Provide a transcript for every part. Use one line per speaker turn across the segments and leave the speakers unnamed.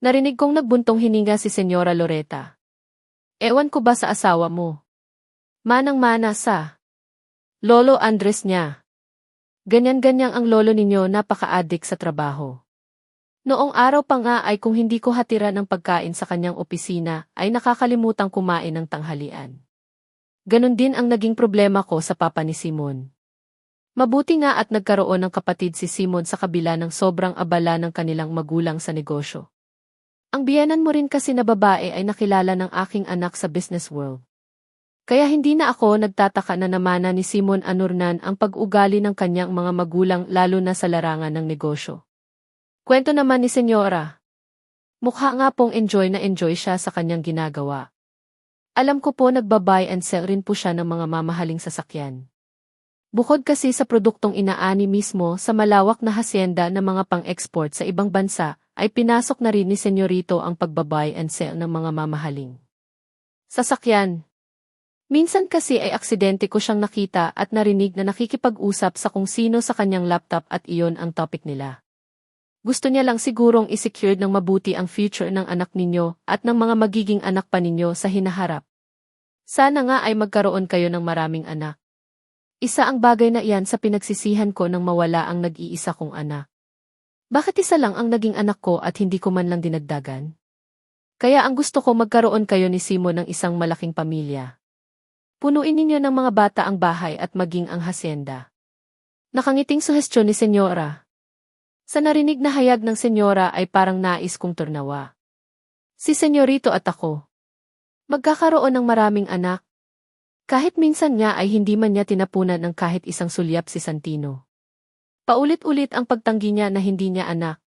Narinig kong nagbuntong hininga si Senyora Loretta. Ewan ko ba sa asawa mo? Manang-mana sa Lolo Andres niya. Ganyan-ganyang ang lolo ninyo, napaka-addict sa trabaho. Noong araw pa nga ay kung hindi ko hatira ng pagkain sa kanyang opisina, ay nakakalimutang kumain ng tanghalian. Ganon din ang naging problema ko sa papa ni Simon. Mabuti nga at nagkaroon ng kapatid si Simon sa kabila ng sobrang abala ng kanilang magulang sa negosyo. Ang biyenan mo rin kasi na babae ay nakilala ng aking anak sa business world. Kaya hindi na ako nagtataka na namana ni Simon Anurnan ang pag-ugali ng kanyang mga magulang lalo na sa larangan ng negosyo. Kwento naman ni Senyora. Mukha nga pong enjoy na enjoy siya sa kanyang ginagawa. Alam ko po nagba-buy and sell rin po siya ng mga mamahaling sasakyan. Bukod kasi sa produktong inaani mismo sa malawak na hasyenda ng mga pang-export sa ibang bansa, ay pinasok na rin ni Senyorito ang pagba-buy and sell ng mga mamahaling sasakyan. Minsan kasi ay aksidente ko siyang nakita at narinig na nakikipag-usap sa kung sino sa kanyang laptop at iyon ang topic nila. Gusto niya lang sigurong i-secure ng mabuti ang future ng anak ninyo at ng mga magiging anak pa ninyo sa hinaharap. Sana nga ay magkaroon kayo ng maraming anak. Isa ang bagay na iyan sa pinagsisihan ko nang mawala ang nag-iisa kong anak. Bakit isa lang ang naging anak ko at hindi ko man lang dinagdagan? Kaya ang gusto ko magkaroon kayo ni Simon ng isang malaking pamilya. Punuin ninyo ng mga bata ang bahay at maging ang hasyenda. Nakangiting suhestyon ni Senyora. Sa narinig na hayag ng Senyora ay parang nais kong turnawa. Si Senyorito at ako. Magkakaroon ng maraming anak. Kahit minsan nga ay hindi man niya tinapunan ng kahit isang sulyap si Santino. Paulit-ulit ang pagtanggi niya na hindi niya anak.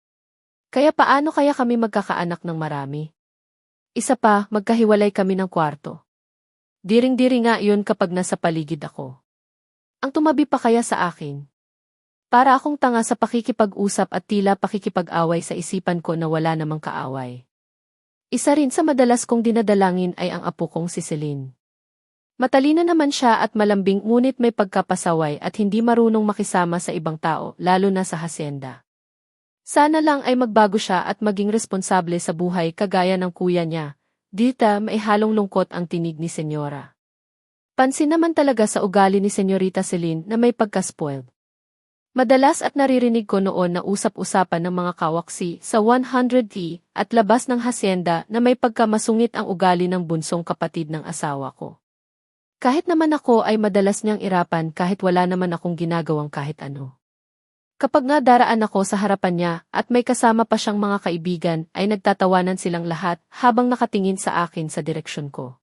Kaya paano kaya kami magkakaanak ng marami? Isa pa, magkahiwalay kami ng kwarto. Diring-diri nga yun kapag nasa paligid ako. Ang tumabi pa kaya sa akin? Para akong tanga sa pakikipag-usap at tila pakikipag-away sa isipan ko na wala namang kaaway. Isa rin sa madalas kong dinadalangin ay ang apo kong si Celine. Matalino naman siya at malambing ngunit may pagkapasaway at hindi marunong makisama sa ibang tao, lalo na sa hasyenda. Sana lang ay magbago siya at maging responsable sa buhay kagaya ng kuya niya. Dita, may halong lungkot ang tinig ni Senyora. Pansin naman talaga sa ugali ni Senyorita Celine na may pagka-spoiled. Madalas at naririnig ko noon na usap-usapan ng mga kawaksi sa 100E at labas ng hasyenda na may pagkamasungit ang ugali ng bunsong kapatid ng asawa ko. Kahit naman ako ay madalas niyang irapan kahit wala naman akong ginagawang kahit ano. Kapag nga daraan ako sa harapan niya at may kasama pa siyang mga kaibigan ay nagtatawanan silang lahat habang nakatingin sa akin sa direksyon ko.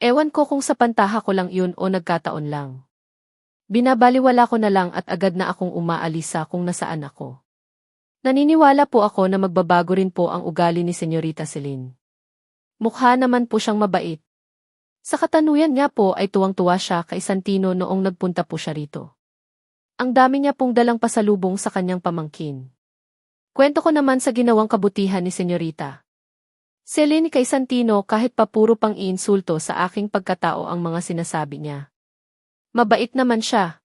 Ewan ko kung sa pantaha ko lang yun o nagkataon lang. Binabaliwala ko na lang at agad na akong umaalisa kung nasaan ako. Naniniwala po ako na magbabago rin po ang ugali ni Senyorita Celine. Mukha naman po siyang mabait. Sa katanuyan nga po ay tuwang-tuwa siya kay Santino noong nagpunta po siya rito. Ang dami niya pong dalang pasalubong sa kanyang pamangkin. Kwento ko naman sa ginawang kabutihan ni Senyorita Celine kay Santino kahit pa puro pang iinsulto sa aking pagkatao ang mga sinasabi niya. Mabait naman siya.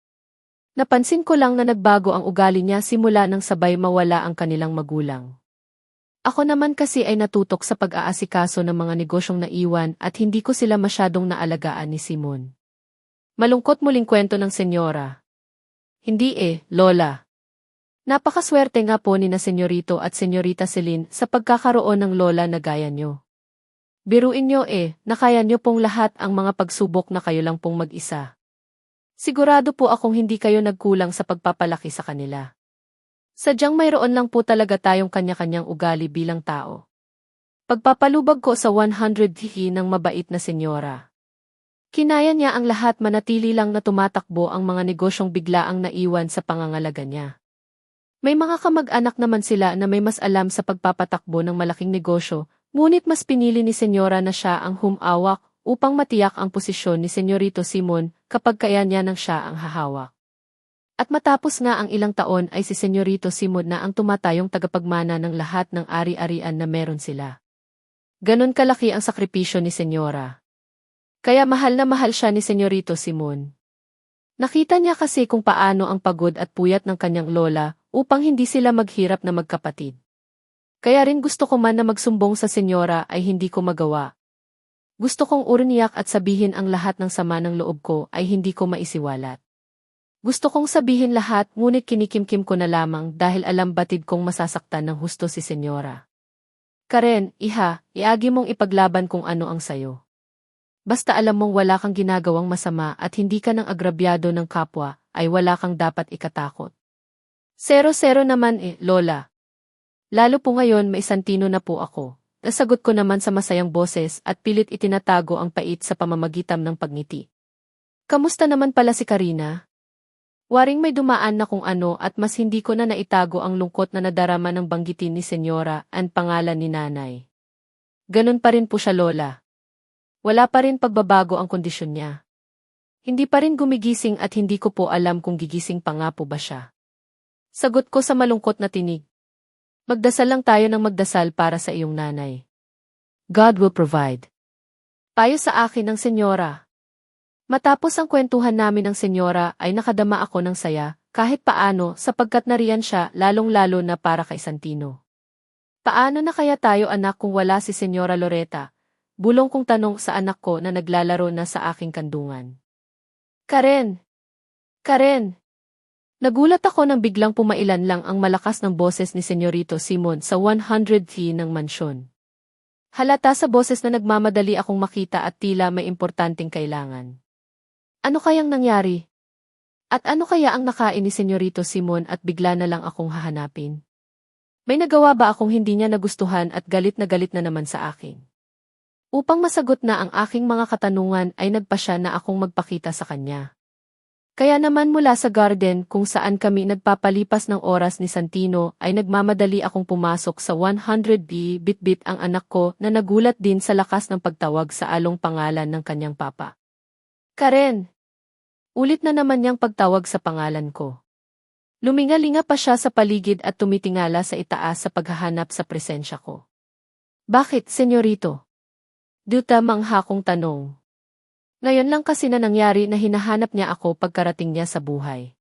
Napansin ko lang na nagbago ang ugali niya simula nang sabay mawala ang kanilang magulang. Ako naman kasi ay natutok sa pag-aasikaso ng mga negosyong naiwan at hindi ko sila masyadong naalagaan ni Simon. Malungkot muling kwento ng Senyora. Hindi Lola. Napakaswerte nga po ni na Senyorito at Senyorita Celine sa pagkakaroon ng lola na gaya nyo. Biruin nyo nakaya nyo pong lahat ang mga pagsubok na kayo lang pong mag-isa. Sigurado po akong hindi kayo nagkulang sa pagpapalaki sa kanila. Sadyang mayroon lang po talaga tayong kanya-kanyang ugali bilang tao. Pagpapalubag ko sa 100 ng mabait na senyora. Kinaya niya ang lahat manatili lang na tumatakbo ang mga negosyong biglaang naiwan sa pangangalaga niya. May mga kamag-anak naman sila na may mas alam sa pagpapatakbo ng malaking negosyo, ngunit mas pinili ni senyora na siya ang humawak upang matiyak ang posisyon ni Senyorito Simon kapag kaya niya nang siya ang hahawak. At matapos nga ang ilang taon ay si Senyorito Simon na ang tumatayong tagapagmana ng lahat ng ari-arian na meron sila. Ganon kalaki ang sakripisyo ni Senyora. Kaya mahal na mahal siya ni Senyorito Simon. Nakita niya kasi kung paano ang pagod at puyat ng kanyang lola upang hindi sila maghirap na magkapatid. Kaya rin gusto ko man na magsumbong sa senyora ay hindi ko magawa. Gusto kong urniyak at sabihin ang lahat ng sama ng loob ko ay hindi ko maisiwalat. Gusto kong sabihin lahat ngunit kinikimkim ko na lamang dahil alam batid kong masasaktan ng husto si senyora. Karen, iha, iagi mong ipaglaban kung ano ang sayo. Basta alam mong wala kang ginagawang masama at hindi ka nang agrabyado ng kapwa, ay wala kang dapat ikatakot. 0-0 naman Lola. Lalo po ngayon may Santino na po ako. Nasagot ko naman sa masayang boses at pilit itinatago ang pait sa pamamagitan ng pagngiti. Kamusta naman pala si Karina? Waring may dumaan na kung ano at mas hindi ko na naitago ang lungkot na nadarama ng banggitin ni Senyora ang pangalan ni Nanay. Ganun pa rin po siya Lola. Wala pa rin pagbabago ang kondisyon niya. Hindi pa rin gumigising at hindi ko po alam kung gigising pa nga po ba siya. Sagot ko sa malungkot na tinig. Magdasal lang tayo ng magdasal para sa iyong nanay. God will provide. Payo sa akin ng Senyora. Matapos ang kwentuhan namin ng senyora ay nakadama ako ng saya, kahit paano sapagkat nariyan siya lalong-lalo na para kay Santino. Paano na kaya tayo anak kung wala si Senyora Loretta? Bulong kong tanong sa anak ko na naglalaro na sa aking kandungan. Karen! Karen! Nagulat ako nang biglang pumailan lang ang malakas ng boses ni Senyorito Simon sa 100 ng mansyon. Halata sa boses na nagmamadali akong makita at tila may importanteng kailangan. Ano kayang nangyari? At ano kaya ang nakain ni Senyorito Simon at bigla na lang akong hahanapin? May nagawa ba akong hindi niya nagustuhan at galit na naman sa akin? Upang masagot na ang aking mga katanungan ay nagpasya na akong magpakita sa kanya. Kaya naman mula sa garden kung saan kami nagpapalipas ng oras ni Santino ay nagmamadali akong pumasok sa 100B bit-bit ang anak ko na nagulat din sa lakas ng pagtawag sa along pangalan ng kanyang papa. Karen! Ulit na naman niyang pagtawag sa pangalan ko. Lumingalinga pa siya sa paligid at tumitingala sa itaas sa paghahanap sa presensya ko. Bakit, senyorito? Duta mangha kong tanong. Ngayon lang kasi na nangyari na hinahanap niya ako pagkarating niya sa buhay.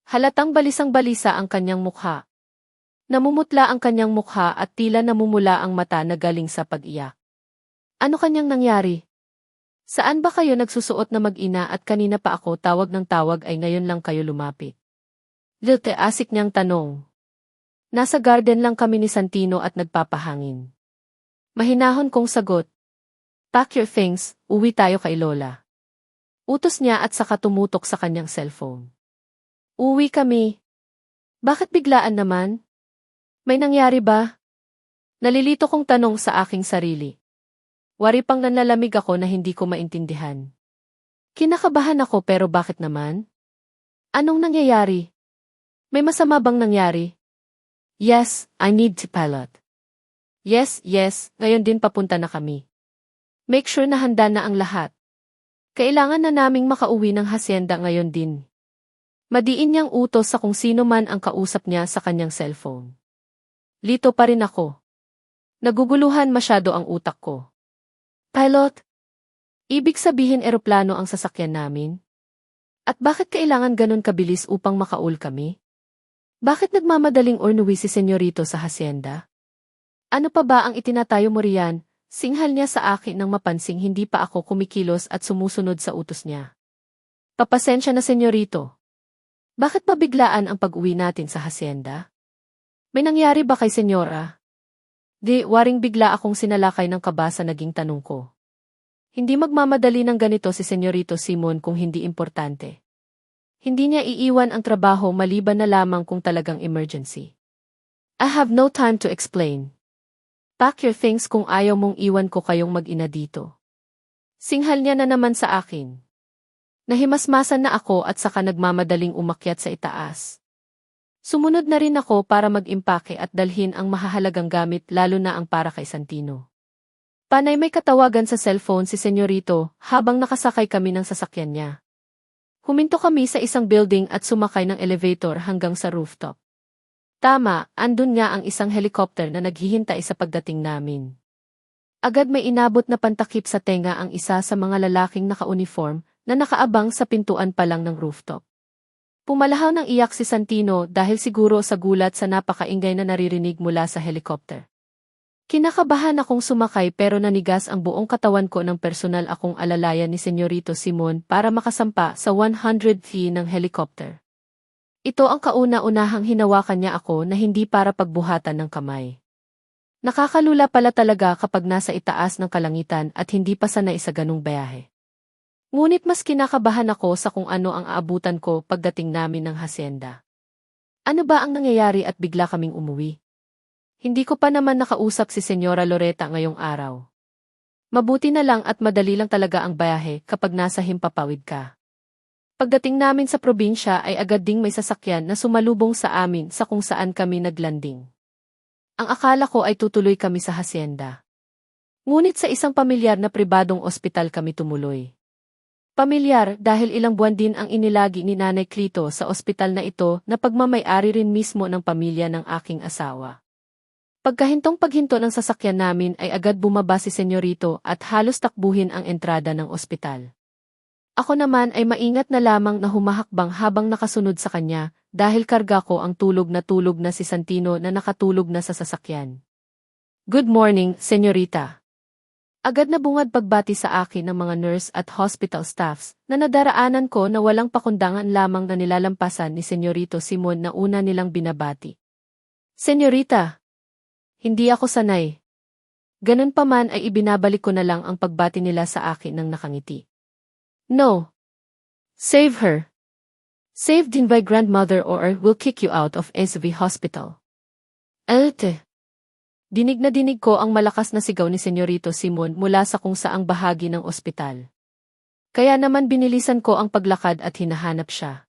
Halatang balisang-balisa ang kanyang mukha. Namumutla ang kanyang mukha at tila namumula ang mata na galing sa pag-iyak. Ano kanyang nangyari? Saan ba kayo nagsusuot na mag-ina at kanina pa ako tawag ng tawag ay ngayon lang kayo lumapit? Lilte asik niyang tanong. Nasa garden lang kami ni Santino at nagpapahangin. Mahinahon kong sagot. Pack your things, uwi tayo kay Lola. Utos niya at saka tumutok sa kanyang cellphone. Uwi kami. Bakit biglaan naman? May nangyari ba? Nalilito kong tanong sa aking sarili. Wari pang nanlalamig ako na hindi ko maintindihan. Kinakabahan ako pero bakit naman? Anong nangyayari? May masama bang nangyari? Yes, I need to pilot. Yes, ngayon din papunta na kami. Make sure na handa na ang lahat. Kailangan na naming makauwi ng hacienda ngayon din. Madiin niyang utos sa kung sino man ang kausap niya sa kanyang cellphone. Lito pa rin ako. Naguguluhan masyado ang utak ko. Pilot? Ibig sabihin eroplano ang sasakyan namin? At bakit kailangan ganun kabilis upang makaul kami? Bakit nagmamadaling ornuwi si senyorito sa hacienda? Ano pa ba ang itinatayo mo riyan? Singhal niya sa akin nang mapansing hindi pa ako kumikilos at sumusunod sa utos niya. Papasensya na senyorito. Bakit mabiglaan ang pag-uwi natin sa hacienda? May nangyari ba kay senyora? Di, waring bigla akong sinalakay ng kaba sa naging tanong ko. Hindi magmamadali ng ganito si Senyorito Simon kung hindi importante. Hindi niya iiwan ang trabaho maliban na lamang kung talagang emergency. I have no time to explain. Pack your things kung ayaw mong iwan ko kayong mag-ina dito. Singhal niya na naman sa akin. Nahimasmasan na ako at saka nagmamadaling umakyat sa itaas. Sumunod na rin ako para mag-impake at dalhin ang mahahalagang gamit lalo na ang para kay Santino. Panay may katawagan sa cellphone si Senyorito habang nakasakay kami ng sasakyan niya. Huminto kami sa isang building at sumakay ng elevator hanggang sa rooftop. Tama, andun nga ang isang helicopter na naghihintay sa pagdating namin. Agad may inabot na pantakip sa tenga ang isa sa mga lalaking naka-uniform na nakaabang sa pintuan pa lang ng rooftop. Pumalahaw ng iyak si Santino dahil siguro sa gulat sa napakaingay na naririnig mula sa helicopter. Kinakabahan akong sumakay pero nanigas ang buong katawan ko ng personal akong alalayan ni Senyorito Simon para makasampa sa 100 feet ng helicopter. Ito ang kauna-unahang hinawakan niya ako na hindi para pagbuhatan ng kamay. Nakakalula pala talaga kapag nasa itaas ng kalangitan at hindi pa sanay sa ganung biyahe. Ngunit mas kinakabahan ako sa kung ano ang aabutan ko pagdating namin ng hasyenda. Ano ba ang nangyayari at bigla kaming umuwi? Hindi ko pa naman nakausap si Senyora Loretta ngayong araw. Mabuti na lang at madali lang talaga ang biyahe kapag nasa himpapawid ka. Pagdating namin sa probinsya ay agad ding may sasakyan na sumalubong sa amin sa kung saan kami naglanding. Ang akala ko ay tutuloy kami sa hasyenda. Ngunit sa isang pamilyar na pribadong ospital kami tumuloy. Pamilyar dahil ilang buwan din ang inilagi ni Nanay Clito sa ospital na ito na pagmamay-ari rin mismo ng pamilya ng aking asawa. Pagkahintong paghinto ng sasakyan namin ay agad bumaba si Senyorito at halos takbuhin ang entrada ng ospital. Ako naman ay maingat na lamang na humahakbang habang nakasunod sa kanya dahil karga ko ang tulog na si Santino na nakatulog na sa sasakyan. Good morning, Senyorita. Agad na bungad pagbati sa akin ng mga nurse at hospital staffs na nadaraanan ko na walang pakundangan lamang na nilalampasan ni Senyorito Simon na una nilang binabati. Senyorita! Hindi ako sanay. Ganun pa man ay ibinabalik ko na lang ang pagbati nila sa akin ng nakangiti. No. Save her. Save din by grandmother or we'll kick you out of SV Hospital. Elte. Dinig na dinig ko ang malakas na sigaw ni Senyorito Simon mula sa kung saang bahagi ng ospital. Kaya naman binilisan ko ang paglakad at hinahanap siya.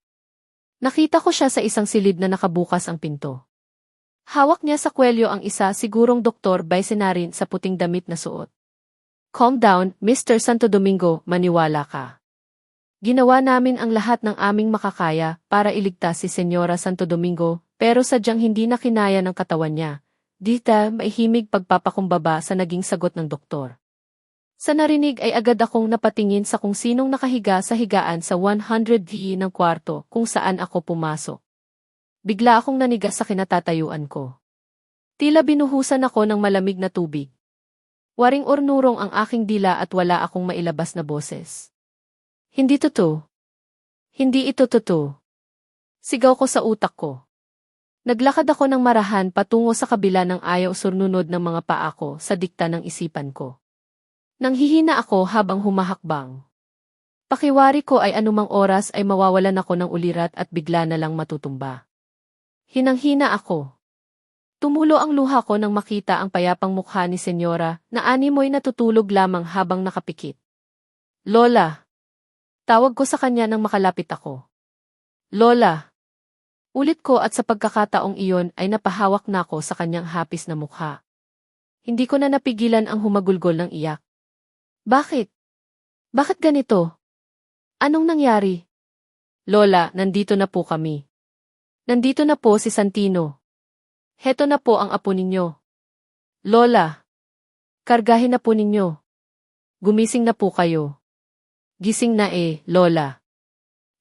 Nakita ko siya sa isang silid na nakabukas ang pinto. Hawak niya sa kwelyo ang isa sigurong Dr. Bicenarin sa puting damit na suot. Calm down, Mr. Santo Domingo, maniwala ka. Ginawa namin ang lahat ng aming makakaya para iligtas si Senyora Santo Domingo pero sadyang hindi na kinaya ng katawan niya. Dita, maihimig pagpapakumbaba sa naging sagot ng doktor. Sa narinig ay agad akong napatingin sa kung sinong nakahiga sa higaan sa 100 ng kwarto kung saan ako pumasok. Bigla akong nanigas sa kinatatayuan ko. Tila binuhusan ako ng malamig na tubig. Waring ornurong ang aking dila at wala akong mailabas na boses. Hindi totoo. Hindi ito totoo. Sigaw ko sa utak ko. Naglakad ako ng marahan patungo sa kabila ng ayaw surnunod ng mga paa ko sa dikta ng isipan ko. Nanghihina ako habang humahakbang. Pakiwari ko ay anumang oras ay mawawalan ako ng ulirat at bigla na lang matutumba. Hinanghina ako. Tumulo ang luha ko nang makita ang payapang mukha ni Senyora na animoy natutulog lamang habang nakapikit. Lola! Tawag ko sa kanya nang makalapit ako. Lola! Ulit ko at sa pagkakataong iyon ay napahawak na ako sa kanyang hapis na mukha. Hindi ko na napigilan ang humagulgol ng iyak. Bakit? Bakit ganito? Anong nangyari? Lola, nandito na po kami. Nandito na po si Santino. Heto na po ang apo ninyo. Lola! Kargahin na po ninyo. Gumising na po kayo. Gising na Lola.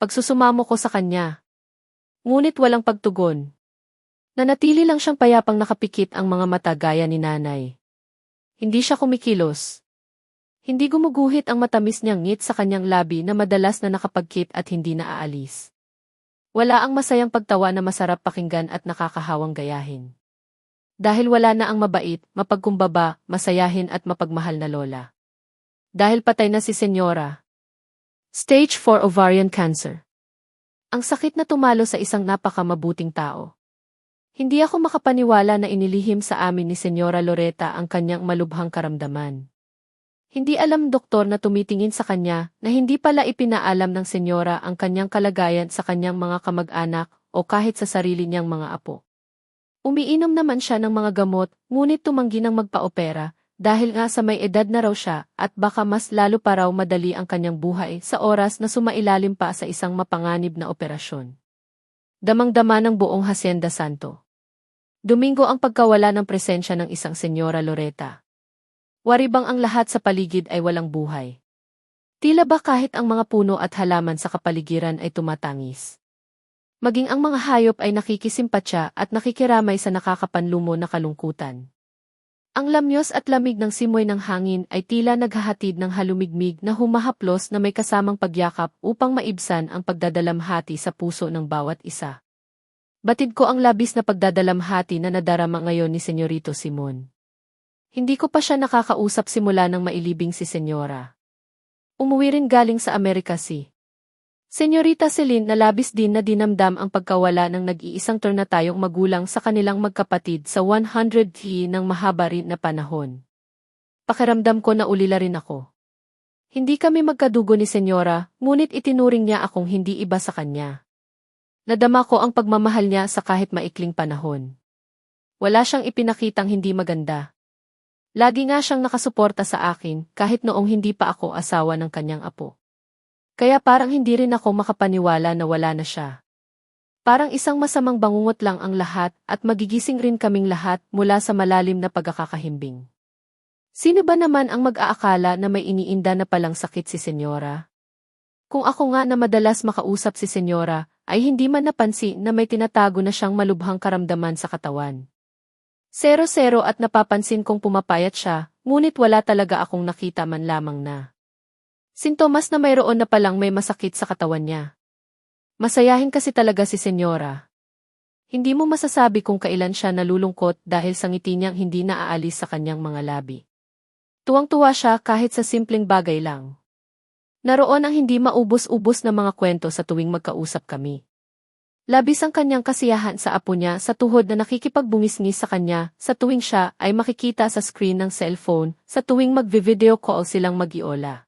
Pagsusumamo ko sa kanya. Ngunit walang pagtugon. Nanatili lang siyang payapang nakapikit ang mga mata gaya ni nanay. Hindi siya kumikilos. Hindi gumuguhit ang matamis niyang ngit sa kanyang labi na madalas na nakapagkit at hindi naaalis. Wala ang masayang pagtawa na masarap pakinggan at nakakahawang gayahin. Dahil wala na ang mabait, mapagkumbaba, masayahin at mapagmahal na lola. Dahil patay na si Senyora. Stage 4 ovarian cancer. Ang sakit na tumalo sa isang napakamabuting tao. Hindi ako makapaniwala na inilihim sa amin ni Senyora Loretta ang kanyang malubhang karamdaman. Hindi alam doktor na tumitingin sa kanya na hindi pala ipinaalam ng senyora ang kanyang kalagayan sa kanyang mga kamag-anak o kahit sa sarili niyang mga apo. Umiinom naman siya ng mga gamot, ngunit tumanggi ng magpa-opera dahil nga sa may edad na raw siya at baka mas lalo pa raw madali ang kanyang buhay sa oras na sumailalim pa sa isang mapanganib na operasyon. Damang-dama ng buong Hacienda Santo Domingo ang pagkawala ng presensya ng isang Senyora Loretta. Waribang ang lahat sa paligid ay walang buhay. Tila ba kahit ang mga puno at halaman sa kapaligiran ay tumatangis. Maging ang mga hayop ay nakikisimpatya at nakikiramay sa nakakapanlumo na kalungkutan. Ang lamyos at lamig ng simoy ng hangin ay tila naghahatid ng halumigmig na humahaplos na may kasamang pagyakap upang maibsan ang pagdadalamhati sa puso ng bawat isa. Batid ko ang labis na pagdadalamhati na nadarama ngayon ni Senyorito Simon. Hindi ko pa siya nakakausap simula ng mailibing si Senyora. Umuwi rin galing sa Amerika si Senyorita Celine na labis din na dinamdam ang pagkawala ng nag-iisang tayong magulang sa kanilang magkapatid sa 100th ng mahaba rin na panahon. Pakiramdam ko na ulila rin ako. Hindi kami magkadugo ni Senyora, ngunit itinuring niya akong hindi iba sa kanya. Nadama ko ang pagmamahal niya sa kahit maikling panahon. Wala siyang ipinakitang hindi maganda. Lagi nga siyang nakasuporta sa akin kahit noong hindi pa ako asawa ng kanyang apo. Kaya parang hindi rin ako makapaniwala na wala na siya. Parang isang masamang bangungot lang ang lahat at magigising rin kaming lahat mula sa malalim na pagkakahimbing. Sino ba naman ang mag-aakala na may iniinda na palang sakit si Senyora? Kung ako nga na madalas makausap si Senyora, ay hindi man napansin na may tinatago na siyang malubhang karamdaman sa katawan. 0-0 at napapansin kong pumapayat siya, ngunit wala talaga akong nakita man lamang na sintomas na mayroon na palang may masakit sa katawan niya. Masayahin kasi talaga si Senyora. Hindi mo masasabi kung kailan siya nalulungkot dahil sa ngiti niyang hindi naaalis sa kanyang mga labi. Tuwang-tuwa siya kahit sa simpleng bagay lang. Naroon ang hindi maubos-ubos na mga kwento sa tuwing magkausap kami. Labis ang kanyang kasiyahan sa apo niya sa tuhod na nakikipagbungis-ngis sa kanya sa tuwing siya ay makikita sa screen ng cellphone sa tuwing magvi-video call silang mag-iola.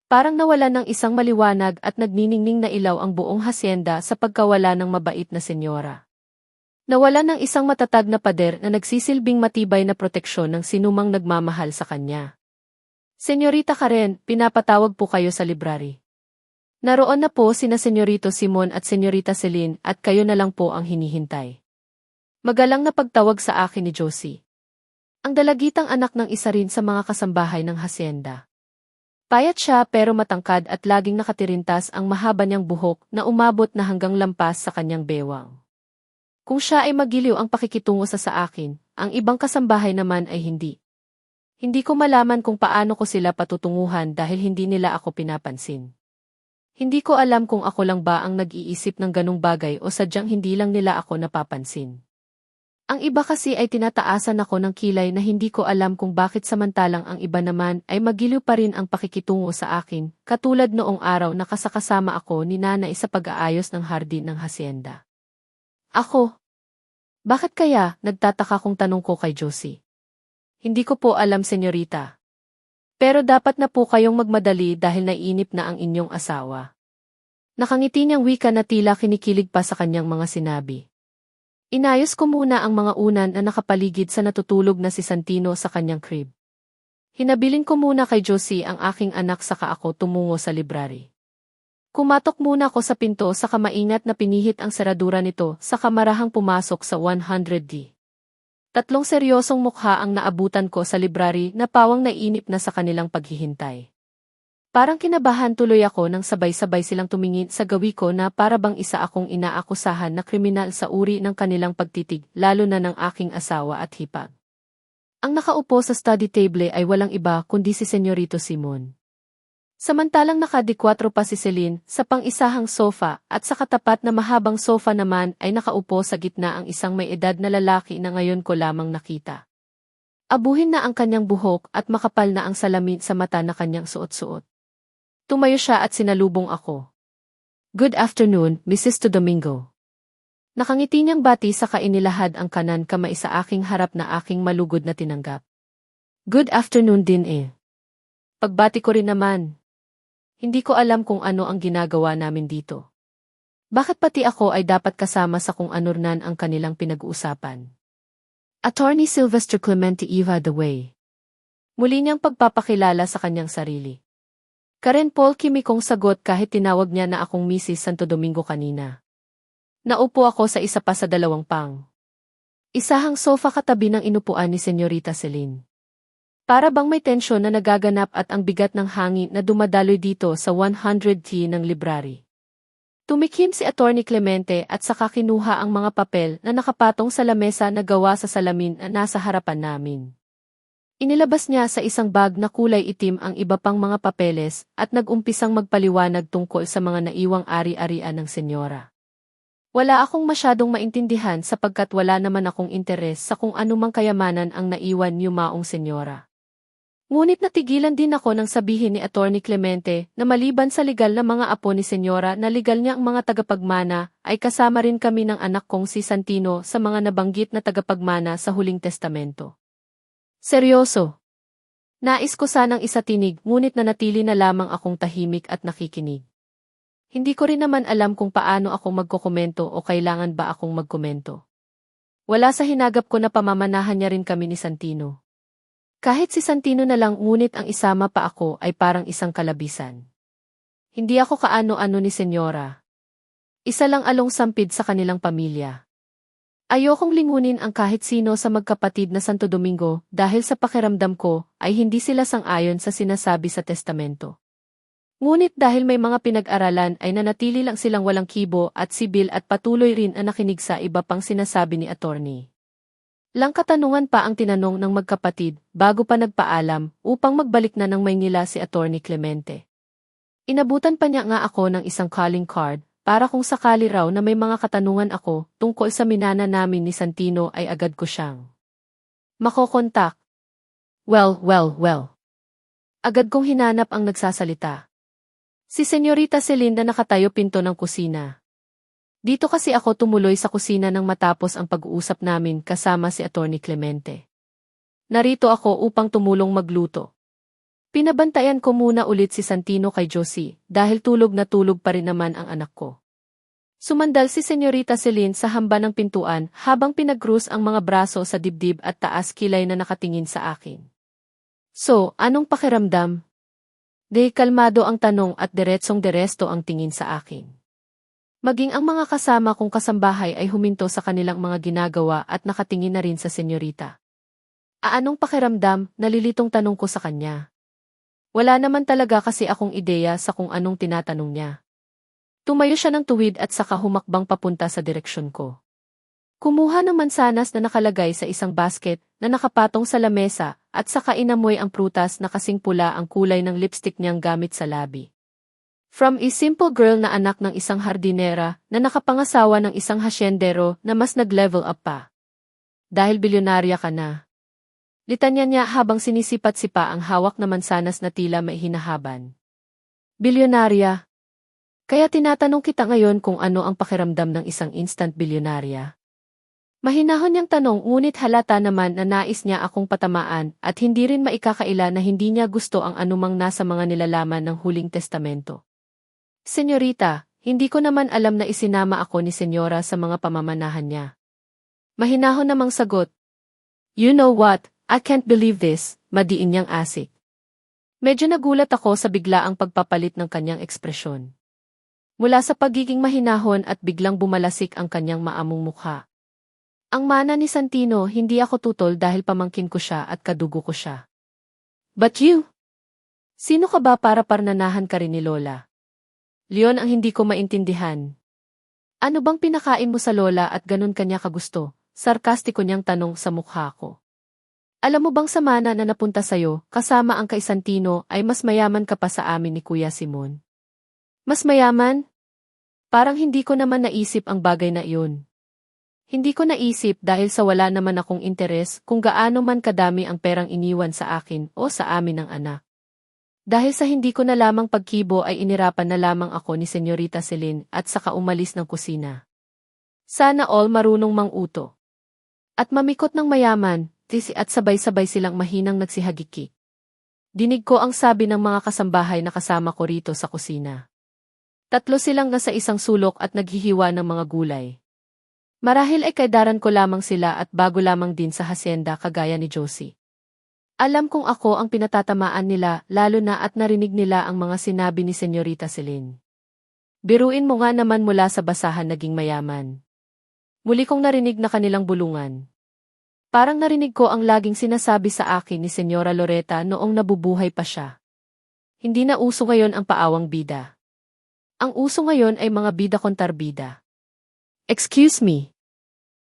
Parang nawala ng isang maliwanag at nagniningning na ilaw ang buong hasyenda sa pagkawala ng mabait na senyora. Nawala ng isang matatag na pader na nagsisilbing matibay na proteksyon ng sinumang nagmamahal sa kanya. Senyorita Karen, pinapatawag po kayo sa library. Naroon na po sina Senyorito Simon at Senyorita Celine at kayo na lang po ang hinihintay. Magalang na pagtawag sa akin ni Josie. Ang dalagitang anak ng isa rin sa mga kasambahay ng hasyenda. Payat siya pero matangkad at laging nakatirintas ang mahaba niyang buhok na umabot na hanggang lampas sa kanyang bewang. Kung siya ay magiliw ang pakikitungo sa akin, ang ibang kasambahay naman ay hindi. Hindi ko malaman kung paano ko sila patutunguhan dahil hindi nila ako pinapansin. Hindi ko alam kung ako lang ba ang nag-iisip ng ganong bagay o sadyang hindi lang nila ako napapansin. Ang iba kasi ay tinataasan ako ng kilay na hindi ko alam kung bakit samantalang ang iba naman ay magiliw pa rin ang pakikitungo sa akin, katulad noong araw na kasakasama ako ni Nanay sa pag-aayos ng hardin ng hasyenda. Ako? Bakit kaya, nagtataka kong tanong ko kay Josie. Hindi ko po alam, senyorita. Pero dapat na po kayong magmadali dahil naiinip na ang inyong asawa. Nakangiti niyang wika na tila kinikilig pa sa kanyang mga sinabi. Inayos ko muna ang mga unan na nakapaligid sa natutulog na si Santino sa kanyang crib. Hinabilin ko muna kay Josie ang aking anak saka ako tumungo sa library. Kumatok muna ko sa pinto saka maingat na pinihit ang seradura nito saka marahang pumasok sa 100D. Tatlong seryosong mukha ang naabutan ko sa library na pawang naiinip na sa kanilang paghihintay. Parang kinabahan tuloy ako nang sabay-sabay silang tumingin sa gawi ko na para bang isa akong inaakusahan na kriminal sa uri ng kanilang pagtitig, lalo na ng aking asawa at hipag. Ang nakaupo sa study table ay walang iba kundi si Senyorito Simon. Samantalang nakadikwatro pa si Celine sa pang-isahang sofa at sa katapat na mahabang sofa naman ay nakaupo sa gitna ang isang may edad na lalaki na ngayon ko lamang nakita. Abuhin na ang kanyang buhok at makapal na ang salamin sa mata na kanyang suot-suot. Tumayo siya at sinalubong ako. Good afternoon, Mrs. Domingo. Nakangiti niyang bati saka inilahad ang kanan kamay sa aking harap na aking malugod na tinanggap. Good afternoon din eh. Pagbati ko rin naman. Hindi ko alam kung ano ang ginagawa namin dito. Bakit pati ako ay dapat kasama sa kung anurnan ang kanilang pinag-uusapan? Attorney Sylvester Clemente Eva the Way. Muli niyang pagpapakilala sa kanyang sarili. Karen Paul kimikong sagot kahit tinawag niya na akong Mrs. Santo Domingo kanina. Naupo ako sa isa pa sa dalawang pang. Isahang sofa katabi ng inupuan ni Senyorita Celine. Para bang may tensyon na nagaganap at ang bigat ng hangin na dumadaloy dito sa 100T ng library. Tumikhim si Attorney Clemente at saka kinuha ang mga papel na nakapatong sa lamesa na gawa sa salamin na nasa harapan namin. Inilabas niya sa isang bag na kulay itim ang iba pang mga papeles at nag-umpisang magpaliwanag tungkol sa mga naiwang ari-arian ng senyora. Wala akong masyadong maintindihan sapagkat wala naman akong interes sa kung anumang kayamanan ang naiwan ni Yumaong senyora. Ngunit natigilan din ako nang sabihin ni Attorney Clemente na maliban sa legal na mga apo ni senyora na legal niya ang mga tagapagmana, ay kasama rin kami ng anak kong si Santino sa mga nabanggit na tagapagmana sa huling testamento. Seryoso. Nais ko sanang isatinig ngunit nanatili na lamang akong tahimik at nakikinig. Hindi ko rin naman alam kung paano ako magkokomento o kailangan ba akong magkomento. Wala sa hinagap ko na pamamanahan niya rin kami ni Santino. Kahit si Santino na lang ngunit ang isama pa ako ay parang isang kalabisan. Hindi ako kaano-ano ni senyora. Isa lang along sampid sa kanilang pamilya. Ayokong lingunin ang kahit sino sa magkapatid na Santo Domingo dahil sa pakiramdam ko ay hindi sila sang-ayon sa sinasabi sa testamento. Ngunit dahil may mga pinag-aralan ay nanatili lang silang walang kibo at sibil at patuloy rin ang nakinig sa iba pang sinasabi ni attorney. Lang katanungan pa ang tinanong ng magkapatid bago pa nagpaalam upang magbalik na ng Maynila si Attorney Clemente. Inabutan pa niya nga ako ng isang calling card para kung sakali raw na may mga katanungan ako tungkol sa minana namin ni Santino ay agad ko siyang makokontak. Well. Agad kong hinanap ang nagsasalita. Si Senyorita Celine na nakatayo pinto ng kusina. Dito kasi ako tumuloy sa kusina nang matapos ang pag-uusap namin kasama si Attorney Clemente. Narito ako upang tumulong magluto. Pinabantayan ko muna ulit si Santino kay Josie dahil tulog na tulog pa rin naman ang anak ko. Sumandal si Senyorita Celine sa hamba ng pintuan habang pinag-cross ang mga braso sa dibdib at taas kilay na nakatingin sa akin. So, anong pakiramdam? Kalmado ang tanong at diretsong-diresto ang tingin sa akin. Maging ang mga kasama kong kasambahay ay huminto sa kanilang mga ginagawa at nakatingin na rin sa senyorita. Anong pakiramdam? Nalilitong tanong ko sa kanya. Wala naman talaga kasi akong ideya sa kung anong tinatanong niya. Tumayo siya ng tuwid at saka humakbang papunta sa direksyon ko. Kumuha ng mansanas na nakalagay sa isang basket na nakapatong sa lamesa at saka inamoy ang prutas na kasing pula ang kulay ng lipstick niyang gamit sa labi. From a simple girl na anak ng isang hardinera na nakapangasawa ng isang hasyendero na mas nag-level up pa. Dahil bilyonarya ka na. Litanya niya habang sinisipat-sipa ang hawak na mansanas na tila may hinahaban. Bilyonarya? Kaya tinatanong kita ngayon kung ano ang pakiramdam ng isang instant bilyonarya. Mahinahon niyang tanong ngunit halata naman na nais niya akong patamaan at hindi rin maikakaila na hindi niya gusto ang anumang nasa mga nilalaman ng huling testamento. Senyorita, hindi ko naman alam na isinama ako ni senyora sa mga pamamanahan niya. Mahinahon namang sagot. You know what, I can't believe this, madiin niyang asik. Medyo nagulat ako sa biglaang pagpapalit ng kanyang ekspresyon. Mula sa pagiging mahinahon at biglang bumalasik ang kanyang maamong mukha. Ang mana ni Santino, hindi ako tutol dahil pamangkin ko siya at kadugo ko siya. But you? Sino ka ba para parnanahan ka rin ni Lola? Leon ang hindi ko maintindihan. Ano bang pinakain mo sa Lola at ganun kanya kagusto? Sarkastiko niyang tanong sa mukha ko. Alam mo bang sa mana na napunta sa'yo, kasama ang kay Santino ay mas mayaman ka pa sa amin ni Kuya Simon? Mas mayaman? Parang hindi ko naman naisip ang bagay na iyon. Hindi ko naisip dahil sa wala naman akong interes kung gaano man kadami ang perang iniwan sa akin o sa amin ng anak. Dahil sa hindi ko na lamang pagkibo ay inirapan na lamang ako ni Senyorita Celine at saka umalis ng kusina. Sana all marunong manguto. At mamikot ng mayaman, at sabay-sabay silang mahinang nagsihagiki. Dinig ko ang sabi ng mga kasambahay na kasama ko rito sa kusina. Tatlo silang nasa isang sulok at naghihiwa ng mga gulay. Marahil ay kaidaran ko lamang sila at bago lamang din sa hasyenda kagaya ni Josie. Alam kong ako ang pinatatamaan nila lalo na at narinig nila ang mga sinabi ni Senyorita Celine. Biruin mo nga naman mula sa basahan naging mayaman. Muli kong narinig na kanilang bulungan. Parang narinig ko ang laging sinasabi sa akin ni Senyora Loretta noong nabubuhay pa siya. Hindi na uso ngayon ang paawang bida. Ang uso ngayon ay mga bida kontra bida. Excuse me.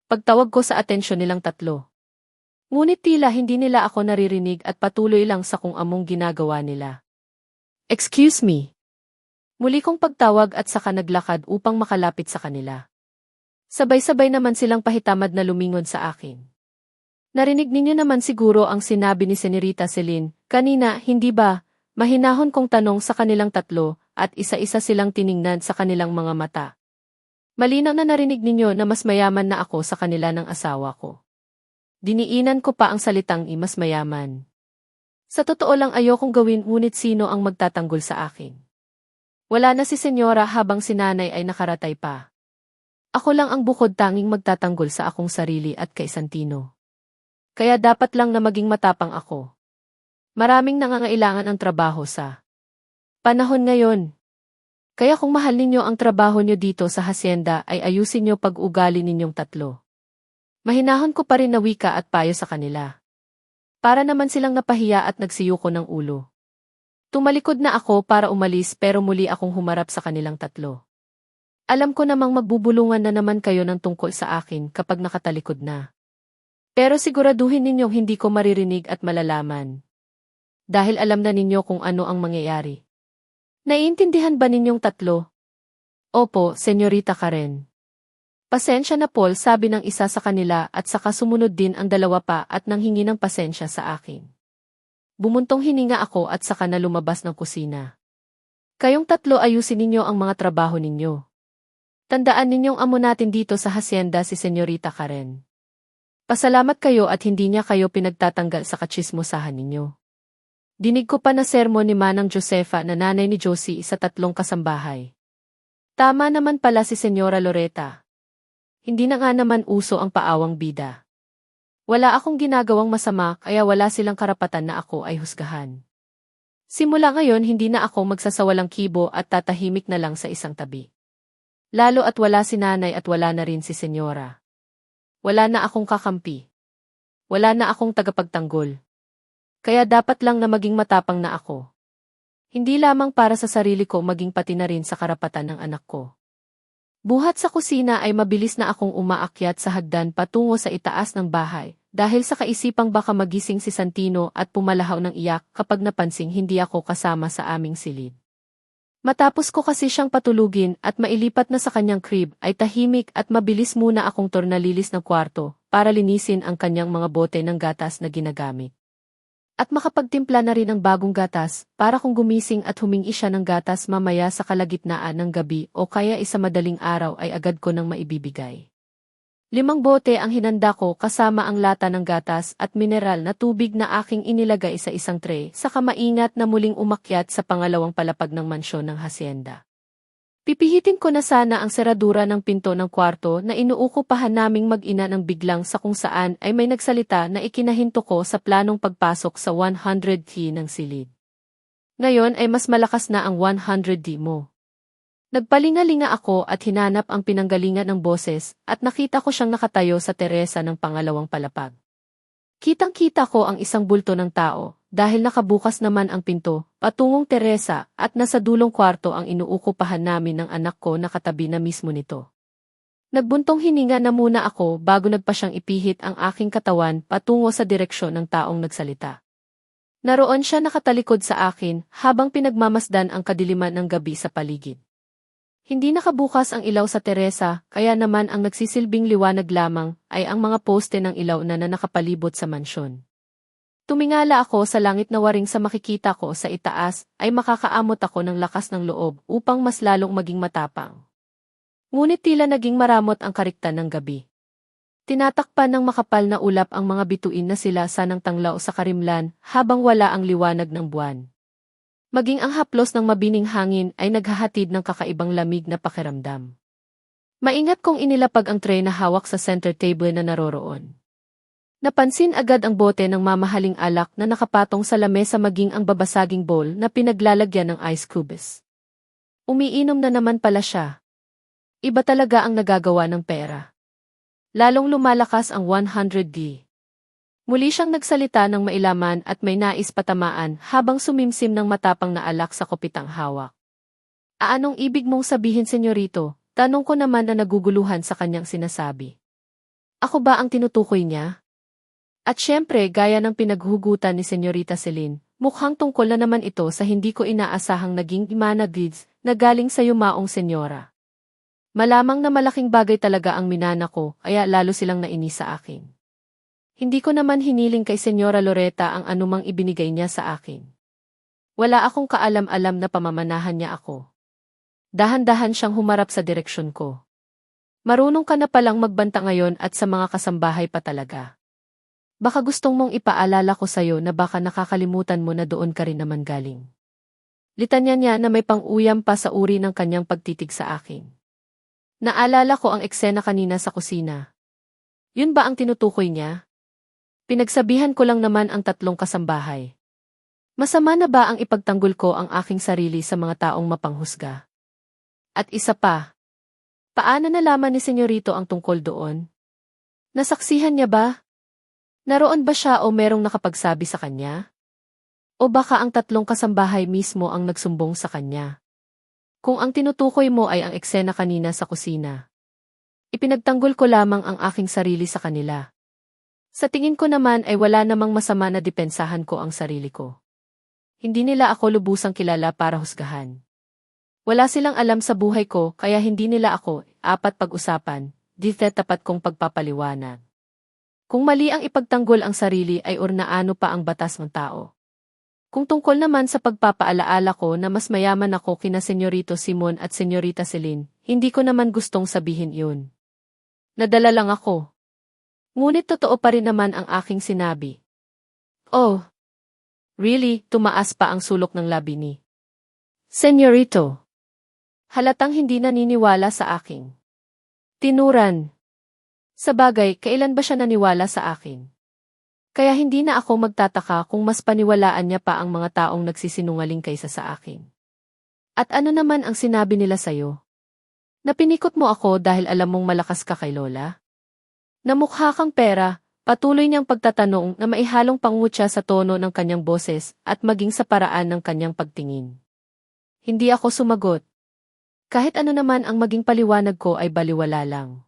Pagtawag ko sa atensyon nilang tatlo. Ngunit tila hindi nila ako naririnig at patuloy lang sa kung among ginagawa nila. Excuse me. Muli kong pagtawag at saka naglakad upang makalapit sa kanila. Sabay-sabay naman silang pahitamad na lumingon sa akin. Narinig ninyo naman siguro ang sinabi ni Senorita Celine kanina, hindi ba? Mahinahon kong tanong sa kanilang tatlo at isa-isa silang tiningnan sa kanilang mga mata. Malinaw na narinig ninyo na mas mayaman na ako sa kanila ng asawa ko. Diniinan ko pa ang salitang mas mayaman. Sa totoo lang ayokong gawin ngunit sino ang magtatanggol sa akin? Wala na si Senyora habang si Nanay ay nakaratay pa. Ako lang ang bukod tanging magtatanggol sa akong sarili at kay Santino. Kaya dapat lang na maging matapang ako. Maraming nangangailangan ang trabaho sa panahon ngayon. Kaya kung mahal ninyo ang trabaho nyo dito sa hacienda ay ayusin nyo pag-ugali ninyong tatlo. Mahinahon ko pa rin na wika at payo sa kanila. Para naman silang napahiya at nagsiyuko ng ulo. Tumalikod na ako para umalis pero muli akong humarap sa kanilang tatlo. Alam ko namang magbubulungan na naman kayo ng tungkol sa akin kapag nakatalikod na. Pero siguraduhin ninyong hindi ko maririnig at malalaman. Dahil alam na ninyo kung ano ang mangyayari. Naiintindihan ba ninyong tatlo? Opo, Senyorita Karen. Pasensya na Paul, sabi ng isa sa kanila at saka sumunod din ang dalawa pa at nanghingi ng pasensya sa akin. Bumuntong hininga ako at saka na lumabas ng kusina. Kayong tatlo ayusin ninyo ang mga trabaho ninyo. Tandaan ninyong amo natin dito sa hacienda si Senyorita Karen. Pasalamat kayo at hindi niya kayo pinagtatanggal sa katsismosahan ninyo. Dinig ko pa na sermon ni Manang Josefa na nanay ni Josie sa tatlong kasambahay. Tama naman pala si Senyora Loretta. Hindi na nga naman uso ang paawang bida. Wala akong ginagawang masama kaya wala silang karapatan na ako ay husgahan. Simula ngayon hindi na ako magsasawalang kibo at tatahimik na lang sa isang tabi. Lalo at wala si nanay at wala na rin si Senyora. Wala na akong kakampi. Wala na akong tagapagtanggol. Kaya dapat lang na maging matapang na ako. Hindi lamang para sa sarili ko maging pati na rin sa karapatan ng anak ko. Buhat sa kusina ay mabilis na akong umaakyat sa hagdan patungo sa itaas ng bahay dahil sa kaisipang baka magising si Santino at pumalahaw ng iyak kapag napansing hindi ako kasama sa aming silid. Matapos ko kasi siyang patulugin at mailipat na sa kanyang crib ay tahimik at mabilis muna akong tornalilis ng kwarto para linisin ang kanyang mga bote ng gatas na ginagamit. At makapagtimpla na rin ang bagong gatas para kung gumising at humingi siya ng gatas mamaya sa kalagitnaan ng gabi o kaya isa madaling araw ay agad ko nang maibibigay. 5 bote ang hinanda ko kasama ang lata ng gatas at mineral na tubig na aking inilagay sa isang tray saka maingat na muling umakyat sa pangalawang palapag ng mansyon ng hacienda. Pipihitin ko na sana ang seradura ng pinto ng kwarto na inuukupahan naming mag-ina ng biglang sa kung saan ay may nagsalita na ikinahinto ko sa planong pagpasok sa 100D ng silid. Ngayon ay mas malakas na ang 100D mo. Nagpalinga-linga ako at hinanap ang pinanggalingan ng boses at nakita ko siyang nakatayo sa teresa ng pangalawang palapag. Kitang-kita ko ang isang bulto ng tao dahil nakabukas naman ang pinto patungong teresa at nasa dulong kwarto ang inuukupahan namin ng anak ko na katabi na mismo nito. Nagbuntong hininga na muna ako bago nagpa siyang ipihit ang aking katawan patungo sa direksyon ng taong nagsalita. Naroon siya nakatalikod sa akin habang pinagmamasdan ang kadiliman ng gabi sa paligid. Hindi nakabukas ang ilaw sa teresa, kaya naman ang nagsisilbing liwanag lamang ay ang mga poste ng ilaw na nakapalibot sa mansyon. Tumingala ako sa langit na waring sa makikita ko sa itaas ay makakaamot ako ng lakas ng loob upang mas lalong maging matapang. Ngunit tila naging maramot ang kariktan ng gabi. Tinatakpan ng makapal na ulap ang mga bituin na sila sanang tanglaw sa karimlan habang wala ang liwanag ng buwan. Maging ang haplos ng mabining hangin ay naghahatid ng kakaibang lamig na pakiramdam. Maingat kong inilapag ang tray na hawak sa center table na naroroon. Napansin agad ang bote ng mamahaling alak na nakapatong sa lamesa maging ang babasaging bowl na pinaglalagyan ng ice cubes. Umiinom na naman pala siya. Iba talaga ang nagagawa ng pera. Lalong lumalakas ang 100D. Muli siyang nagsalita ng mailaman at may nais patamaan habang sumimsim ng matapang na alak sa kopitang hawak. Anong ibig mong sabihin, senyorito? Tanong ko naman na naguguluhan sa kanyang sinasabi. Ako ba ang tinutukoy niya? At syempre, gaya ng pinaghugutan ni Senyorita Celine, mukhang tungkol na naman ito sa hindi ko inaasahang naging imanagids na galing sa yumaong senyora. Malamang na malaking bagay talaga ang minana ko, kaya lalo silang nainis sa akin. Hindi ko naman hiniling kay Senyora Loretta ang anumang ibinigay niya sa akin. Wala akong kaalam-alam na pamamanahan niya ako. Dahan-dahan siyang humarap sa direksyon ko. Marunong ka na palang magbanta ngayon at sa mga kasambahay pa talaga. Baka gustong mong ipaalala ko sa'yo na baka nakakalimutan mo na doon ka rin naman galing. Litanya niya na may pang-uyam pa sa uri ng kanyang pagtitig sa akin. Naalala ko ang eksena kanina sa kusina. Yun ba ang tinutukoy niya? Pinagsabihan ko lang naman ang tatlong kasambahay. Masama na ba ang ipagtanggol ko ang aking sarili sa mga taong mapanghusga? At isa pa, paano nalaman ni Senyorito ang tungkol doon? Nasaksihan niya ba? Naroon ba siya o merong nakapagsabi sa kanya? O baka ang tatlong kasambahay mismo ang nagsumbong sa kanya? Kung ang tinutukoy mo ay ang eksena kanina sa kusina, ipinagtanggol ko lamang ang aking sarili sa kanila. Sa tingin ko naman ay wala namang masama na depensahan ko ang sarili ko. Hindi nila ako lubusang kilala para husgahan. Wala silang alam sa buhay ko kaya hindi nila ako pag-usapan, di tapat kong pagpapaliwanag. Kung mali ang ipagtanggol ang sarili ay ornaano pa ang batas ng tao. Kung tungkol naman sa pagpapaalaala ko na mas mayaman ako kina Senyorito Simon at Senyorita Celine, hindi ko naman gustong sabihin yun. Nadala lang ako. Ngunit totoo pa rin naman ang aking sinabi. Oh, really, tumaas pa ang sulok ng labi ni Senyorito. Halatang hindi naniniwala sa akin. Tinuran. Sabagay, kailan ba siya naniwala sa akin? Kaya hindi na ako magtataka kung mas paniwalaan niya pa ang mga taong nagsisinungaling kaysa sa akin. At ano naman ang sinabi nila sa'yo? Napinikot mo ako dahil alam mong malakas ka kay Lola? Namukha kang pera, patuloy niyang pagtatanong na maihalong pangutya sa tono ng kanyang boses at maging sa paraan ng kanyang pagtingin. Hindi ako sumagot. Kahit ano naman ang maging paliwanag ko ay baliwala lang.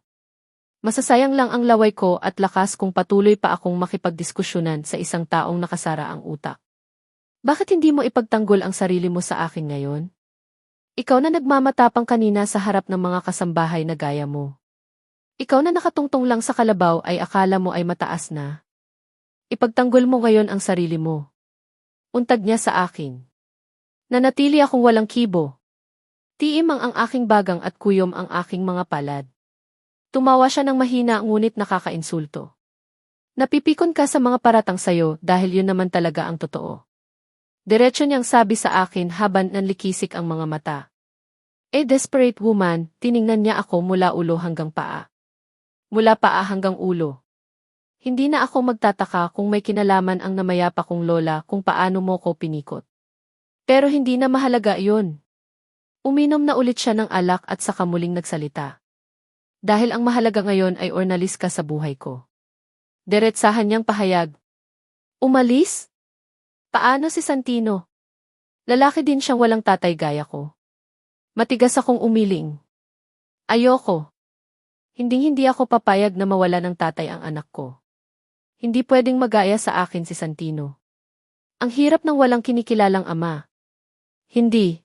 Masasayang lang ang laway ko at lakas kung patuloy pa akong makipagdiskusyonan sa isang taong nakasara ang utak. Bakit hindi mo ipagtanggol ang sarili mo sa akin ngayon? Ikaw na nagmamatapang kanina sa harap ng mga kasambahay na gaya mo. Ikaw na nakatungtong lang sa kalabaw ay akala mo ay mataas na. Ipagtanggol mo ngayon ang sarili mo. Untag niya sa akin. Nanatili akong walang kibo. Tiimang ang aking bagang at kuyom ang aking mga palad. Tumawa siya ng mahina ngunit nakakainsulto. Napipikon ka sa mga paratang sayo dahil yun naman talaga ang totoo. Diretso niyang sabi sa akin habang nanlikisik ang mga mata. Desperate woman, tiningnan niya ako mula ulo hanggang paa. Mula paa hanggang ulo. Hindi na ako magtataka kung may kinalaman ang namayapa kong lola kung paano mo ko pinikot. Pero hindi na mahalaga iyon. Uminom na ulit siya ng alak at saka muling nagsalita. Dahil ang mahalaga ngayon ay ornalis ka sa buhay ko. Diretsahan niyang pahayag. Umalis? Paano si Santino? Lalaki din siyang walang tatay gaya ko. Matigas akong umiling. Ayoko. Hindi ako papayag na mawala ng tatay ang anak ko. Hindi pwedeng magaya sa akin si Santino. Ang hirap ng walang kinikilalang ama. Hindi.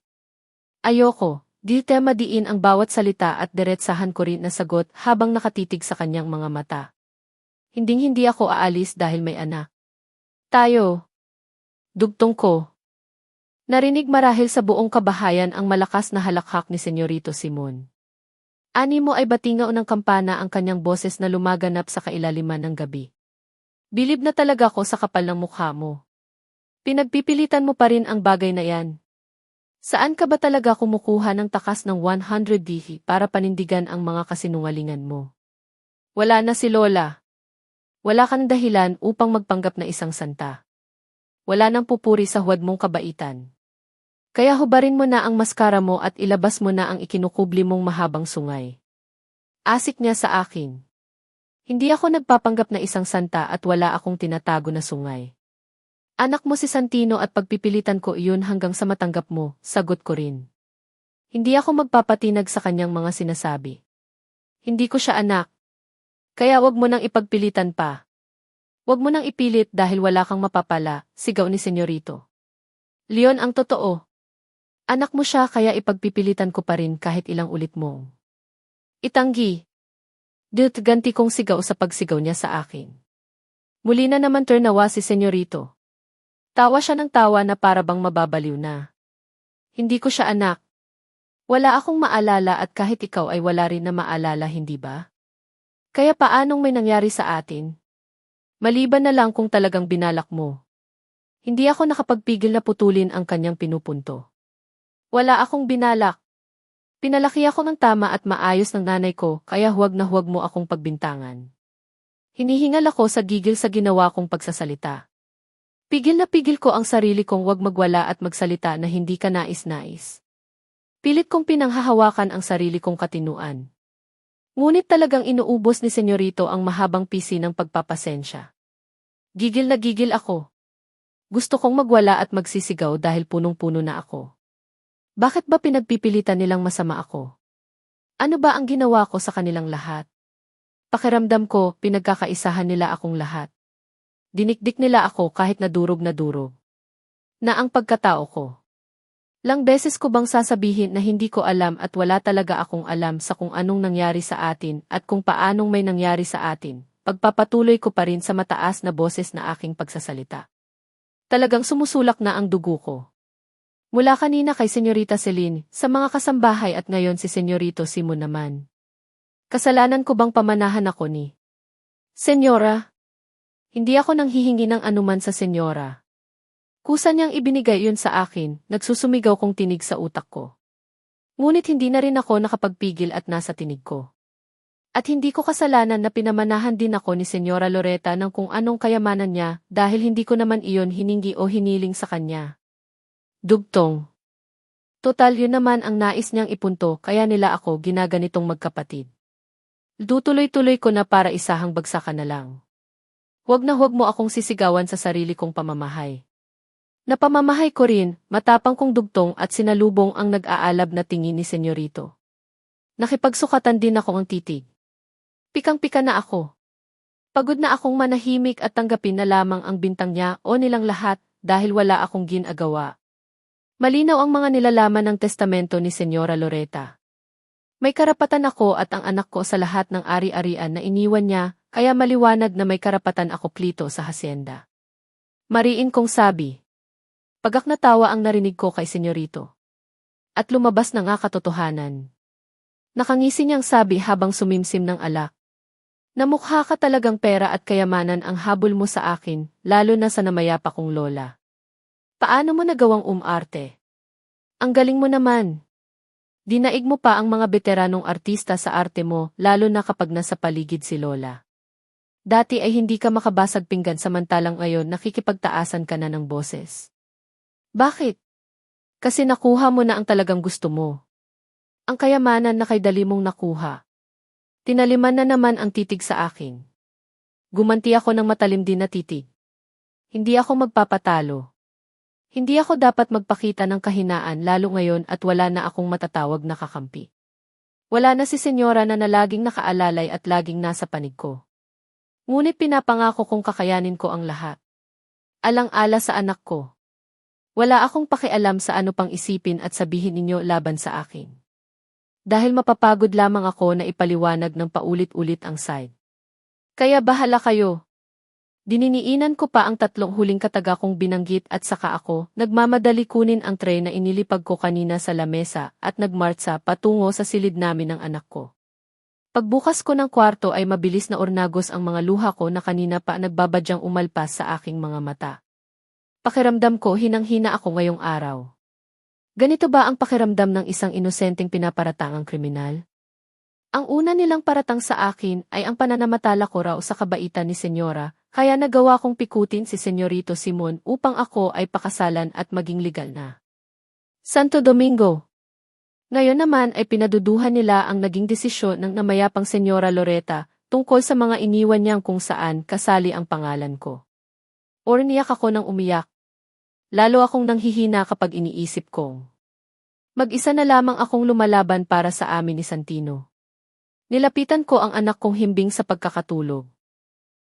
Ayoko. Di madiin ang bawat salita at diretsahan ko rin na sagot habang nakatitig sa kanyang mga mata. Hindi ako aalis dahil may anak. Tayo. Dugtong ko. Narinig marahil sa buong kabahayan ang malakas na halakhak ni Senyorito Simon. Ani mo ay batingaw ng kampana ang kanyang boses na lumaganap sa kailaliman ng gabi. Bilib na talaga ko sa kapal ng mukha mo. Pinagpipilitan mo pa rin ang bagay na yan. Saan ka ba talaga kumukuha ng takas ng 100 DH para panindigan ang mga kasinungalingan mo? Wala na si Lola. Wala kang dahilan upang magpanggap na isang santa. Wala nang pupuri sa huwad mong kabaitan. Kaya hubarin mo na ang maskara mo at ilabas mo na ang ikinukubli mong mahabang sungay. Asik niya sa akin. Hindi ako nagpapanggap na isang santa at wala akong tinatago na sungay. Anak mo si Santino at pagpipilitan ko iyon hanggang sa matanggap mo, sagot ko rin. Hindi ako magpapatinag sa kanyang mga sinasabi. Hindi ko siya anak. Kaya wag mo nang ipagpilitan pa. Wag mo nang ipilit dahil wala kang mapapala, sigaw ni Senyorito. Leon, ang totoo. Anak mo siya kaya ipagpipilitan ko pa rin kahit ilang ulit mong itanggi. Ganti kong sigaw sa pagsigaw niya sa akin. Muli na naman turnawa si Senyorito. Tawa siya ng tawa na para bang mababaliw na. Hindi ko siya anak. Wala akong maalala at kahit ikaw ay wala rin na maalala, hindi ba? Kaya paanong may nangyari sa atin? Maliban na lang kung talagang binalak mo. Hindi ako nakapagpigil na putulin ang kanyang pinupunto. Wala akong binalak. Pinalaki ako ng tama at maayos ng nanay ko, kaya huwag na huwag mo akong pagbintangan. Hinihingal ako sa gigil sa ginawa kong pagsasalita. Pigil na pigil ko ang sarili kong huwag magwala at magsalita na hindi ka nais-nais. Pilit kong pinanghahawakan ang sarili kong katinuan. Ngunit talagang inuubos ni Senyorito ang mahabang pisi ng pagpapasensya. Gigil na gigil ako. Gusto kong magwala at magsisigaw dahil punong-puno na ako. Bakit ba pinagpipilitan nilang masama ako? Ano ba ang ginawa ko sa kanilang lahat? Pakiramdam ko, pinagkakaisahan nila akong lahat. Dinikdik nila ako kahit nadurog na durog. Na ang pagkatao ko. Lang beses ko bang sasabihin na hindi ko alam at wala talaga akong alam sa kung anong nangyari sa atin at kung paanong may nangyari sa atin, pagpapatuloy ko pa rin sa mataas na boses na aking pagsasalita. Talagang sumusulak na ang dugo ko. Mula kanina kay Senyorita Celine, sa mga kasambahay at ngayon si Senyorito Simon naman. Kasalanan ko bang pamanahan ako ni Senyora? Hindi ako nang hihingi ng anuman sa Senyora. Kusa niyang ibinigay yun sa akin, nagsusumigaw kong tinig sa utak ko. Ngunit hindi na rin ako nakapagpigil at nasa tinig ko. At hindi ko kasalanan na pinamanahan din ako ni Senyora Loretta ng kung anong kayamanan niya dahil hindi ko naman iyon hiningi o hiniling sa kanya. Dugtong. Total yun naman ang nais niyang ipunto kaya nila ako ginaganitong magkapatid. Dutuloy-tuloy ko na para isahang bagsakan na lang. Huwag na huwag mo akong sisigawan sa sarili kong pamamahay. Napamamahay ko rin, matapang kong dugtong at sinalubong ang nag-aalab na tingin ni Senyorito. Nakipagsukatan din ako ang titig. Pikang-pika na ako. Pagod na akong manahimik at tanggapin na lamang ang bintang niya o nilang lahat dahil wala akong ginagawa. Malinaw ang mga nilalaman ng testamento ni Senyora Loretta. May karapatan ako at ang anak ko sa lahat ng ari-arian na iniwan niya, kaya maliwanag na may karapatan ako klito sa hasyenda. Mariin kong sabi. Pagak natawa ang narinig ko kay Senyorito. At lumabas na nga katotohanan. Nakangisi niyang sabi habang sumimsim ng alak. Namukha ka talagang pera at kayamanan ang habol mo sa akin, lalo na sa namayapa kong lola. Paano mo nagawang umarte? Ang galing mo naman. Dinaig mo pa ang mga veteranong artista sa arte mo, lalo na kapag nasa paligid si lola. Dati ay hindi ka makabasag pinggan samantalang ngayon nakikipagtaasan ka na ng boses. Bakit? Kasi nakuha mo na ang talagang gusto mo. Ang kayamanan na kay dali mong nakuha. Tinaliman na naman ang titig sa akin. Gumanti ako ng matalim din na titig. Hindi ako magpapatalo. Hindi ako dapat magpakita ng kahinaan lalo ngayon at wala na akong matatawag na kakampi. Wala na si Senyora na laging nakaalalay at laging nasa panig ko. Ngunit pinapangako kong kakayanin ko ang lahat. Alang-ala sa anak ko. Wala akong pakialam sa ano pang isipin at sabihin ninyo laban sa akin. Dahil mapapagod lamang ako na ipaliwanag ng paulit-ulit ang side. Kaya bahala kayo. Dininiinan ko pa ang tatlong huling kataga kong binanggit at saka ako nagmamadali kunin ang tray na inilipag ko kanina sa lamesa at nagmartsa patungo sa silid namin ng anak ko. Pagbukas ko ng kwarto ay mabilis na ornagos ang mga luha ko na kanina pa nagbabadyang umalpas sa aking mga mata. Pakiramdam ko hinang-hina ako ngayong araw. Ganito ba ang pakiramdam ng isang inosenteng pinaparatangang kriminal? Ang una nilang paratang sa akin ay ang pananamatala ko raw sa kabaitan ni Senyora, kaya nagawa kong pikutin si Senyorito Simon upang ako ay pakasalan at maging legal na. Santo Domingo. Ngayon naman ay pinaduduhan nila ang naging desisyon ng namayapang Senyora Loretta tungkol sa mga iniwan niyang kung saan kasali ang pangalan ko. Orniyak ako ng umiyak. Lalo akong nanghihina kapag iniisip kong Mag-isa na lamang akong lumalaban para sa amin ni Santino. Nilapitan ko ang anak kong himbing sa pagkakatulog.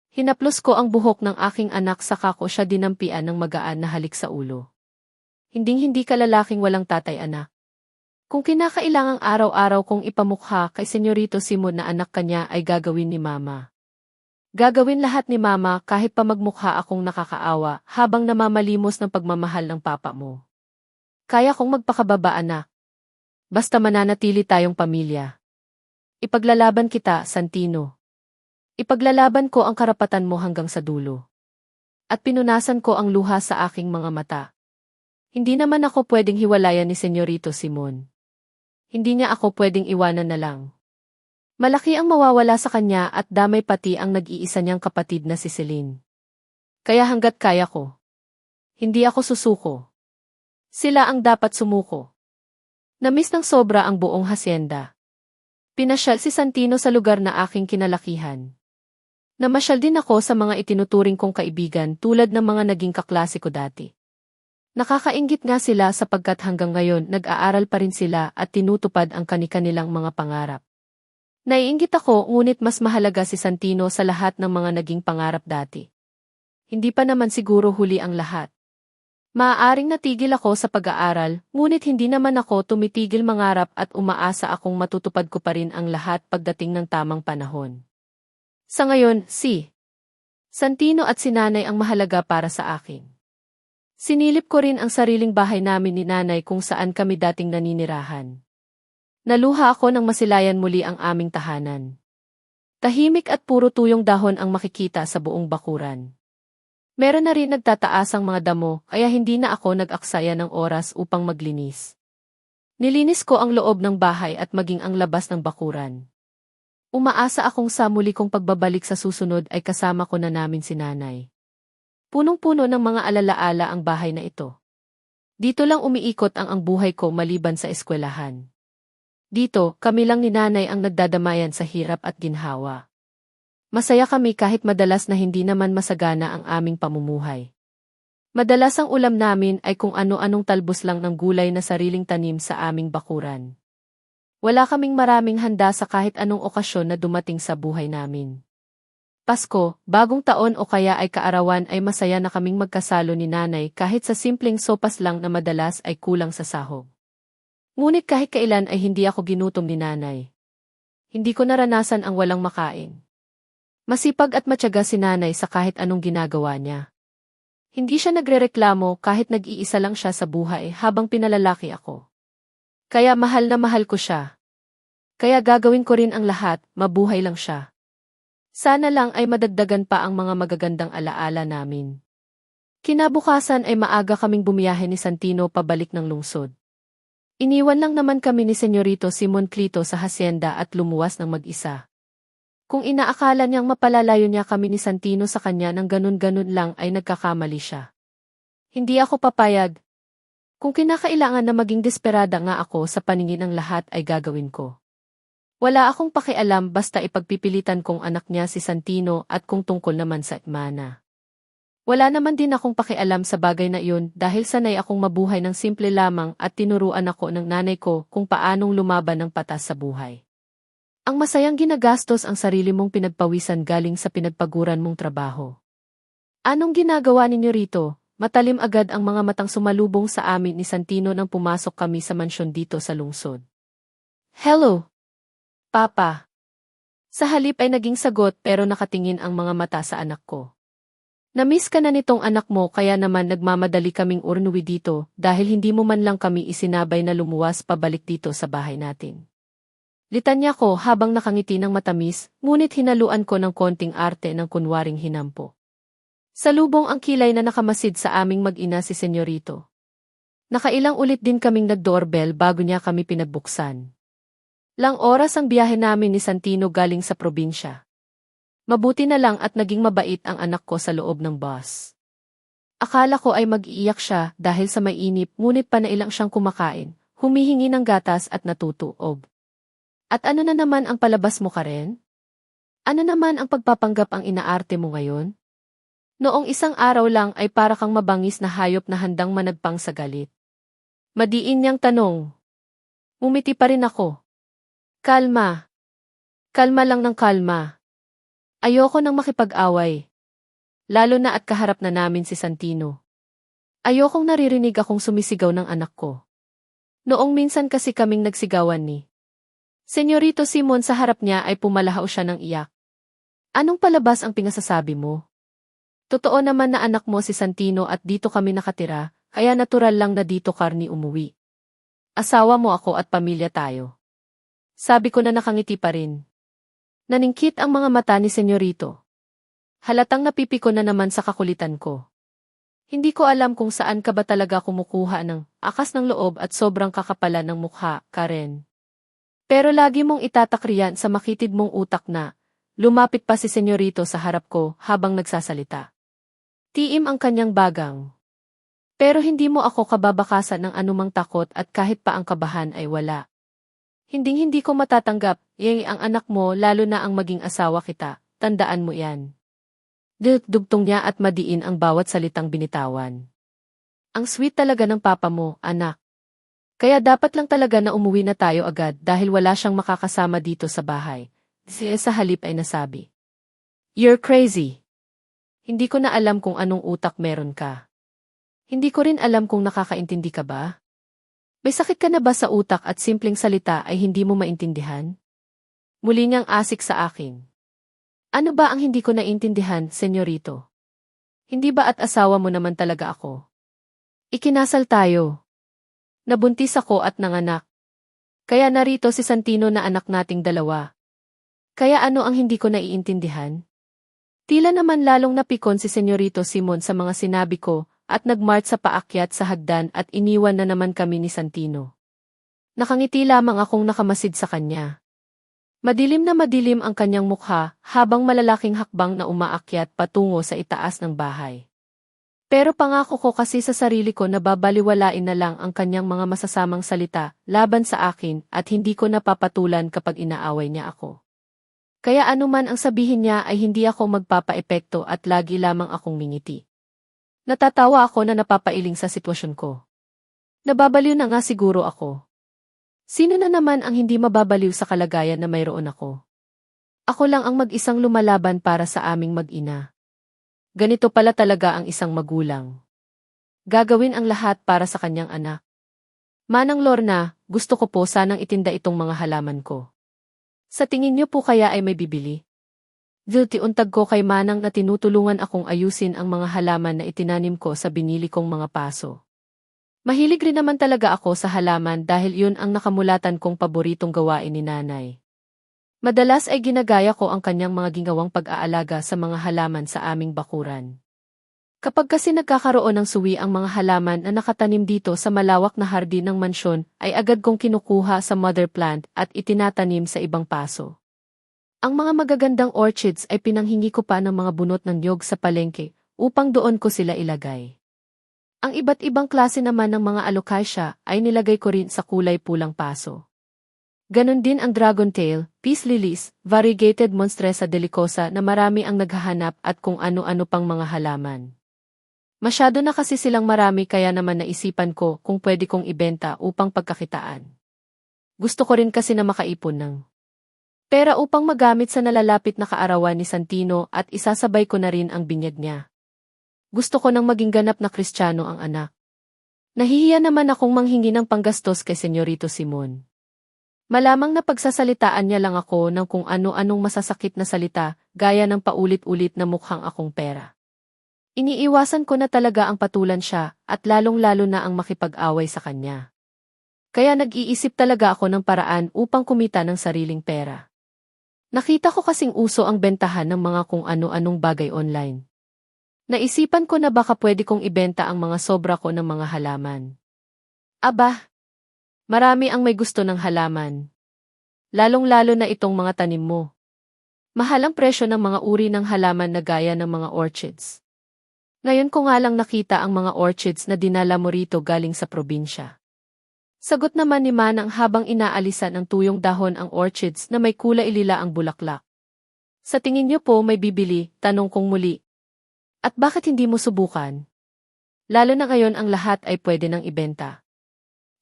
Hinaplos ko ang buhok ng aking anak saka ko siya dinampian ng magaan na halik sa ulo. Hinding-hindi ka lalaking walang tatay anak. Kung kinakailangang araw-araw kong ipamukha kay Senyorito Simon na anak kanya ay gagawin ni Mama. Gagawin lahat ni Mama kahit pa magmukha akong nakakaawa habang namamalimos ng pagmamahal ng papa mo. Kaya kong magpakababa anak. Basta mananatili tayong pamilya. Ipaglalaban kita, Santino. Ipaglalaban ko ang karapatan mo hanggang sa dulo. At pinunasan ko ang luha sa aking mga mata. Hindi naman ako pwedeng hiwalayan ni Senyorito Simon. Hindi niya ako pwedeng iwanan na lang. Malaki ang mawawala sa kanya at damay pati ang nag-iisa niyang kapatid na si Celine. Kaya hanggat kaya ko, hindi ako susuko. Sila ang dapat sumuko. Namiss ng sobra ang buong hasyenda. Pinasyal si Santino sa lugar na aking kinalakihan. Namasyal din ako sa mga itinuturing kong kaibigan tulad ng mga naging kaklase ko dati. Nakakainggit nga sila sapagkat hanggang ngayon nag-aaral pa rin sila at tinutupad ang kani-kanilang mga pangarap. Naiinggit ako ngunit mas mahalaga si Santino sa lahat ng mga naging pangarap dati. Hindi pa naman siguro huli ang lahat. Maaaring natigil ako sa pag-aaral, ngunit hindi naman ako tumitigil mangarap at umaasa akong matutupad ko pa rin ang lahat pagdating ng tamang panahon. Sa ngayon, si Santino at si Nanay ang mahalaga para sa akin. Sinilip ko rin ang sariling bahay namin ni Nanay kung saan kami dating naninirahan. Naluha ako nang masilayan muli ang aming tahanan. Tahimik at puro tuyong dahon ang makikita sa buong bakuran. Meron na rin nagtataas ang mga damo kaya hindi na ako nag-aksaya ng oras upang maglinis. Nilinis ko ang loob ng bahay at maging ang labas ng bakuran. Umaasa akong sa muli kong pagbabalik sa susunod ay kasama ko na namin si Nanay. Punong-puno ng mga alalaala ang bahay na ito. Dito lang umiikot ang buhay ko maliban sa eskwelahan. Dito, kami lang ni Nanay ang nagdadamayan sa hirap at ginhawa. Masaya kami kahit madalas na hindi naman masagana ang aming pamumuhay. Madalas ang ulam namin ay kung ano-anong talbos lang ng gulay na sariling tanim sa aming bakuran. Wala kaming maraming handa sa kahit anong okasyon na dumating sa buhay namin. Pasko, bagong taon o kaya ay kaarawan ay masaya na kaming magkasalo ni Nanay kahit sa simpleng sopas lang na madalas ay kulang sa sahog. Ngunit kahit kailan ay hindi ako ginutom ni Nanay. Hindi ko naranasan ang walang makain. Masipag at matyaga si Nanay sa kahit anong ginagawa niya. Hindi siya nagrereklamo kahit nag-iisa lang siya sa buhay habang pinalalaki ako. Kaya mahal na mahal ko siya. Kaya gagawin ko rin ang lahat, mabuhay lang siya. Sana lang ay madagdagan pa ang mga magagandang alaala namin. Kinabukasan ay maaga kaming bumiyahe ni Santino pabalik ng lungsod. Iniwan lang naman kami ni Senyorito Simon Clito sa hasyenda at lumuwas ng mag-isa. Kung inaakala niyang mapalalayo niya kami ni Santino sa kanya ng ganun-ganun lang ay nagkakamali siya. Hindi ako papayag. Kung kinakailangan na maging desperada nga ako sa paningin ng lahat ay gagawin ko. Wala akong pakialam basta ipagpipilitan kong anak niya si Santino at kung tungkol naman sa mana. Wala naman din akong pakialam sa bagay na iyon dahil sanay akong mabuhay ng simple lamang at tinuruan ako ng nanay ko kung paanong lumaban ng patas sa buhay. Ang masayang ginagastos ang sarili mong pinagpawisan galing sa pinagpaguran mong trabaho. Anong ginagawa ninyo rito? Matalim agad ang mga matang sumalubong sa amin ni Santino nang pumasok kami sa mansyon dito sa lungsod. Hello, Papa. Sa halip ay naging sagot pero nakatingin ang mga mata sa anak ko. Namiss ka na nitong anak mo kaya naman nagmamadali kaming urnuwi dito dahil hindi mo man lang kami isinabay na lumuwas pabalik dito sa bahay natin. Litanya ko habang nakangiti ng matamis, ngunit hinaluan ko ng konting arte ng kunwaring hinampo. Salubong ang kilay na nakamasid sa aming mag-ina si Senyorito. Nakailang ulit din kaming nag-doorbell bago niya kami pinagbuksan. Lang oras ang biyahe namin ni Santino galing sa probinsya. Mabuti na lang at naging mabait ang anak ko sa loob ng bus. Akala ko ay mag-iiyak siya dahil sa mainip ngunit panailang siyang kumakain, humihingi ng gatas at natutuob. At ano na naman ang palabas mo Karen? Ano naman ang pagpapanggap ang inaarte mo ngayon? Noong isang araw lang ay para kang mabangis na hayop na handang managpang sa galit. Madiin niyang tanong. Umiti pa rin ako. Kalma. Kalma lang ng kalma. Ayoko nang makipag-away. Lalo na at kaharap na namin si Santino. Ayokong naririnig akong sumisigaw ng anak ko. Noong minsan kasi kaming nagsigawan ni Senyorito Simon sa harap niya ay pumalahaw siya ng iyak. Anong palabas ang pingasasabi mo? Totoo naman na anak mo si Santino at dito kami nakatira, kaya natural lang na dito Karni umuwi. Asawa mo ako at pamilya tayo. Sabi ko na nakangiti pa rin. Naningkit ang mga mata ni Senyorito. Halatang napipiko na naman sa kakulitan ko. Hindi ko alam kung saan ka ba talaga kumukuha ng akas ng loob at sobrang kakapalan ng mukha, Karen. Pero lagi mong itatakriyan sa makitid mong utak na, lumapit pa si Senyorito sa harap ko habang nagsasalita. Tiim ang kanyang bagang. Pero hindi mo ako kababakasan ng anumang takot at kahit pa ang kabahan ay wala. Hinding-hindi ko matatanggap, ang anak mo lalo na ang maging asawa kita, tandaan mo yan. Dugtong niya at madiin ang bawat salitang binitawan. Ang sweet talaga ng papa mo, anak. Kaya dapat lang talaga na umuwi na tayo agad dahil wala siyang makakasama dito sa bahay. Sa halip ay nasabi. You're crazy. Hindi ko na alam kung anong utak meron ka. Hindi ko rin alam kung nakakaintindi ka ba? May sakit ka na ba sa utak at simpleng salita ay hindi mo maintindihan? Muli niyang asik sa akin. Ano ba ang hindi ko naintindihan, Senyorito? Hindi ba at asawa mo naman talaga ako? Ikinasal tayo. Nabuntis ako at nanganak. Kaya narito si Santino na anak nating dalawa. Kaya ano ang hindi ko naiintindihan? Tila naman lalong napikon si Senyorito Simon sa mga sinabi ko at nagmart sa paakyat sa hagdan at iniwan na naman kami ni Santino. Nakangiti lamang akong nakamasid sa kanya. Madilim na madilim ang kanyang mukha habang malalaking hakbang na umaakyat patungo sa itaas ng bahay. Pero pangako ko kasi sa sarili ko na babaliwalain na lang ang kanyang mga masasamang salita laban sa akin at hindi ko napapatulan kapag inaaway niya ako. Kaya anuman ang sabihin niya ay hindi ako magpapaepekto at lagi lamang akong mingiti. Natatawa ako na napapailing sa sitwasyon ko. Nababaliw na nga siguro ako. Sino na naman ang hindi mababaliw sa kalagayan na mayroon ako? Ako lang ang mag-isang lumalaban para sa aming mag-ina. Ganito pala talaga ang isang magulang. Gagawin ang lahat para sa kanyang anak. Manang Lorna, gusto ko po sanang itinda itong mga halaman ko. Sa tingin niyo po kaya ay may bibili? Untag ko kay Manang na tinutulungan akong ayusin ang mga halaman na itinanim ko sa binili kong mga paso. Mahilig rin naman talaga ako sa halaman dahil yun ang nakamulatan kong paboritong gawain ni nanay. Madalas ay ginagaya ko ang kanyang mga ginawang pag-aalaga sa mga halaman sa aming bakuran. Kapag kasi nagkakaroon ng suwi ang mga halaman na nakatanim dito sa malawak na hardin ng mansyon, ay agad kong kinukuha sa mother plant at itinatanim sa ibang paso. Ang mga magagandang orchids ay pinanghingi ko pa ng mga bunot ng niyog sa palengke upang doon ko sila ilagay. Ang iba't ibang klase naman ng mga alocasia ay nilagay ko rin sa kulay pulang paso. Ganon din ang dragon tail, peace lilies, variegated monstresa delicosa na marami ang naghahanap at kung ano-ano pang mga halaman. Masyado na kasi silang marami kaya naman naisipan ko kung pwede kong ibenta upang pagkakitaan. Gusto ko rin kasi na makaipon ng pera upang magamit sa nalalapit na kaarawan ni Santino at isasabay ko na rin ang binyag niya. Gusto ko nang maging ganap na Kristiyano ang anak. Nahihiya naman akong manghingi ng panggastos kay Senyorito Simon. Malamang na pagsasalitaan niya lang ako ng kung ano-anong masasakit na salita gaya ng paulit-ulit na mukhang akong pera. Iniiwasan ko na talaga ang patulan siya at lalong-lalo na ang makipag-away sa kanya. Kaya nag-iisip talaga ako ng paraan upang kumita ng sariling pera. Nakita ko kasing uso ang bentahan ng mga kung ano-anong bagay online. Naisipan ko na baka pwede kong ibenta ang mga sobra ko ng mga halaman. Aba! Marami ang may gusto ng halaman. Lalong-lalo na itong mga tanim mo. Mahal ang presyo ng mga uri ng halaman na gaya ng mga orchids. Ngayon ko nga lang nakita ang mga orchids na dinala mo rito galing sa probinsya. Sagot naman ni Manang habang inaalisan ng tuyong dahon ang orchids na may kulay lila ang bulaklak. Sa tingin niyo po may bibili, tanong kong muli. At bakit hindi mo subukan? Lalo na ngayon ang lahat ay pwede nang ibenta.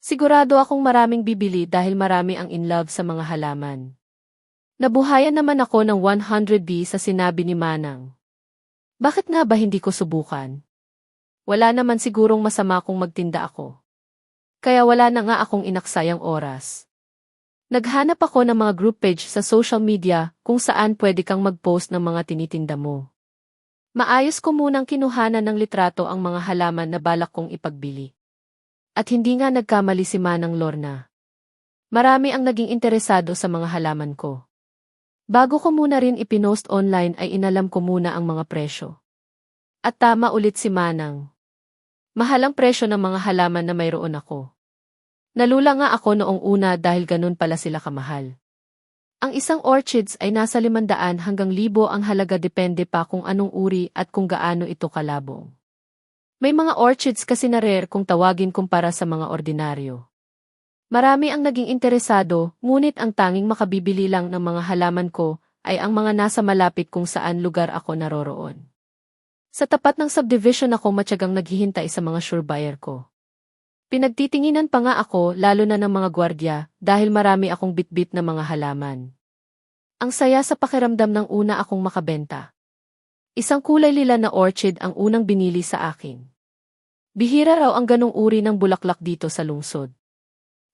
Sigurado akong maraming bibili dahil marami ang in love sa mga halaman. Nabuhayan naman ako ng 100B sa sinabi ni Manang. Bakit nga ba hindi ko subukan? Wala naman sigurong masama kung magtinda ako. Kaya wala na nga akong inaksayang oras. Naghanap ako ng mga group page sa social media kung saan pwede kang mag-post ng mga tinitinda mo. Maayos ko munang kinuhanan ng litrato ang mga halaman na balak kong ipagbili. At hindi nga nagkamali si Manang Lorna. Marami ang naging interesado sa mga halaman ko. Bago ko muna rin ipinost online ay inalam ko muna ang mga presyo. At tama ulit si Manang. Mahal ang presyo ng mga halaman na mayroon ako. Nalula nga ako noong una dahil ganun pala sila kamahal. Ang isang orchids ay nasa 500 hanggang 1,000 ang halaga depende pa kung anong uri at kung gaano ito kalabong. May mga orchids kasi na rare kung tawagin kumpara sa mga ordinaryo. Marami ang naging interesado, ngunit ang tanging makabibili lang ng mga halaman ko ay ang mga nasa malapit kung saan lugar ako naroroon. Sa tapat ng subdivision ako matyagang naghihintay sa mga sure buyer ko. Pinagtitinginan pa nga ako lalo na ng mga gwardya dahil marami akong bitbit na mga halaman. Ang saya sa pakiramdam ng una akong makabenta. Isang kulay lila na orchid ang unang binili sa akin. Bihira raw ang ganong uri ng bulaklak dito sa lungsod.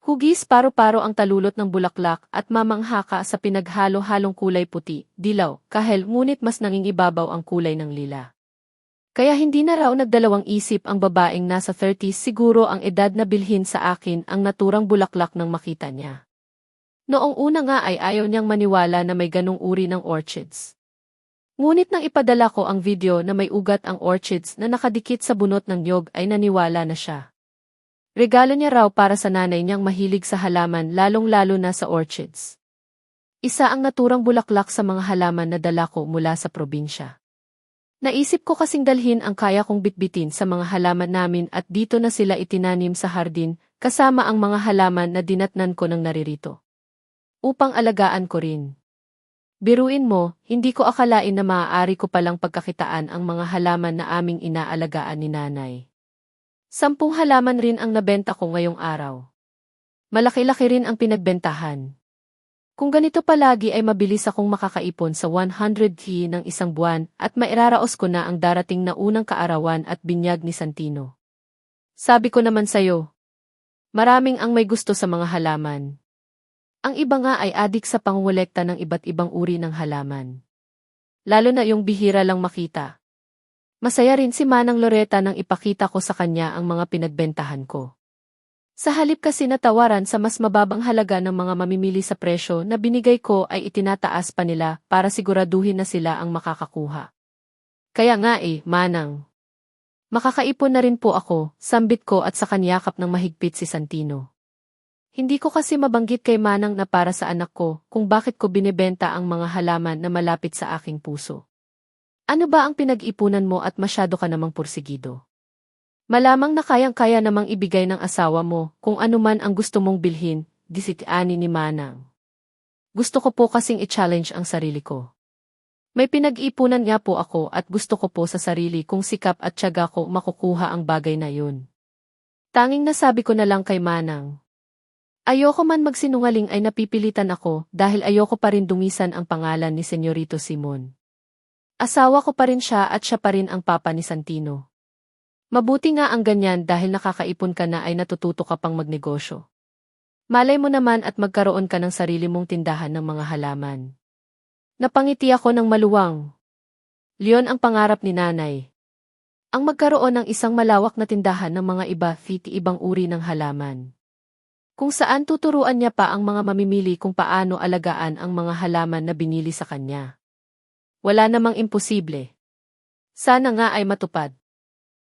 Hugis paro-paro ang talulot ng bulaklak at mamangha ka sa pinaghalo-halong kulay puti, dilaw, kahel ngunit mas nangingibabaw ang kulay ng lila. Kaya hindi na raw nagdalawang isip ang babaeng nasa 30s siguro ang edad na bilhin sa akin ang naturang bulaklak nang makita niya. Noong una nga ay ayaw niyang maniwala na may ganong uri ng orchids. Ngunit nang ipadala ko ang video na may ugat ang orchids na nakadikit sa bunot ng niyog ay naniwala na siya. Regalo niya raw para sa nanay niyang mahilig sa halaman lalong-lalo na sa orchids. Isa ang naturang bulaklak sa mga halaman na dala ko mula sa probinsya. Naisip ko kasing dalhin ang kaya kong bitbitin sa mga halaman namin at dito na sila itinanim sa hardin kasama ang mga halaman na dinatnan ko ng naririto. Upang alagaan ko rin. Biruin mo, hindi ko akalain na maaari ko palang pagkakitaan ang mga halaman na aming inaalagaan ni nanay. 10 halaman rin ang nabenta ko ngayong araw. Malaki-laki rin ang pinagbentahan. Kung ganito palagi ay mabilis akong makakaipon sa 100K ng isang buwan at mairaraos ko na ang darating na unang kaarawan at binyag ni Santino. Sabi ko naman sayo, maraming ang may gusto sa mga halaman. Ang iba nga ay adik sa pangungulekta ng iba't ibang uri ng halaman. Lalo na yung bihira lang makita. Masaya rin si Manang Loretta nang ipakita ko sa kanya ang mga pinagbentahan ko. Sa halip kasi na tawaran sa mas mababang halaga ng mga mamimili sa presyo na binigay ko ay itinataas pa nila para siguraduhin na sila ang makakakuha. Kaya nga Manang. Makakaipon na rin po ako, sambit ko at sa kanyakap ng mahigpit si Santino. Hindi ko kasi mabanggit kay Manang na para sa anak ko kung bakit ko binebenta ang mga halaman na malapit sa aking puso. Ano ba ang pinag-ipunan mo at masyado ka namang pursigido? Malamang na kayang-kaya namang ibigay ng asawa mo kung ano man ang gusto mong bilhin, disitiani ni Manang. Gusto ko po kasing i-challenge ang sarili ko. May pinag-ipunan nga po ako at gusto ko po sa sarili kung sikap at tiyaga ko makukuha ang bagay na yun. Tanging nasabi ko na lang kay Manang. Ayoko man magsinungaling ay napipilitan ako dahil ayoko pa rin dungisan ang pangalan ni Senyorito Simon. Asawa ko pa rin siya at siya pa rin ang papa ni Santino. Mabuti nga ang ganyan dahil nakakaipon ka na ay natututo ka pang magnegosyo. Malay mo naman at magkaroon ka ng sarili mong tindahan ng mga halaman. Napangiti ako ng maluwang. Leon ang pangarap ni nanay. Ang magkaroon ng isang malawak na tindahan ng mga ibang uri ng halaman. Kung saan tuturuan niya pa ang mga mamimili kung paano alagaan ang mga halaman na binili sa kanya. Wala namang imposible. Sana nga ay matupad.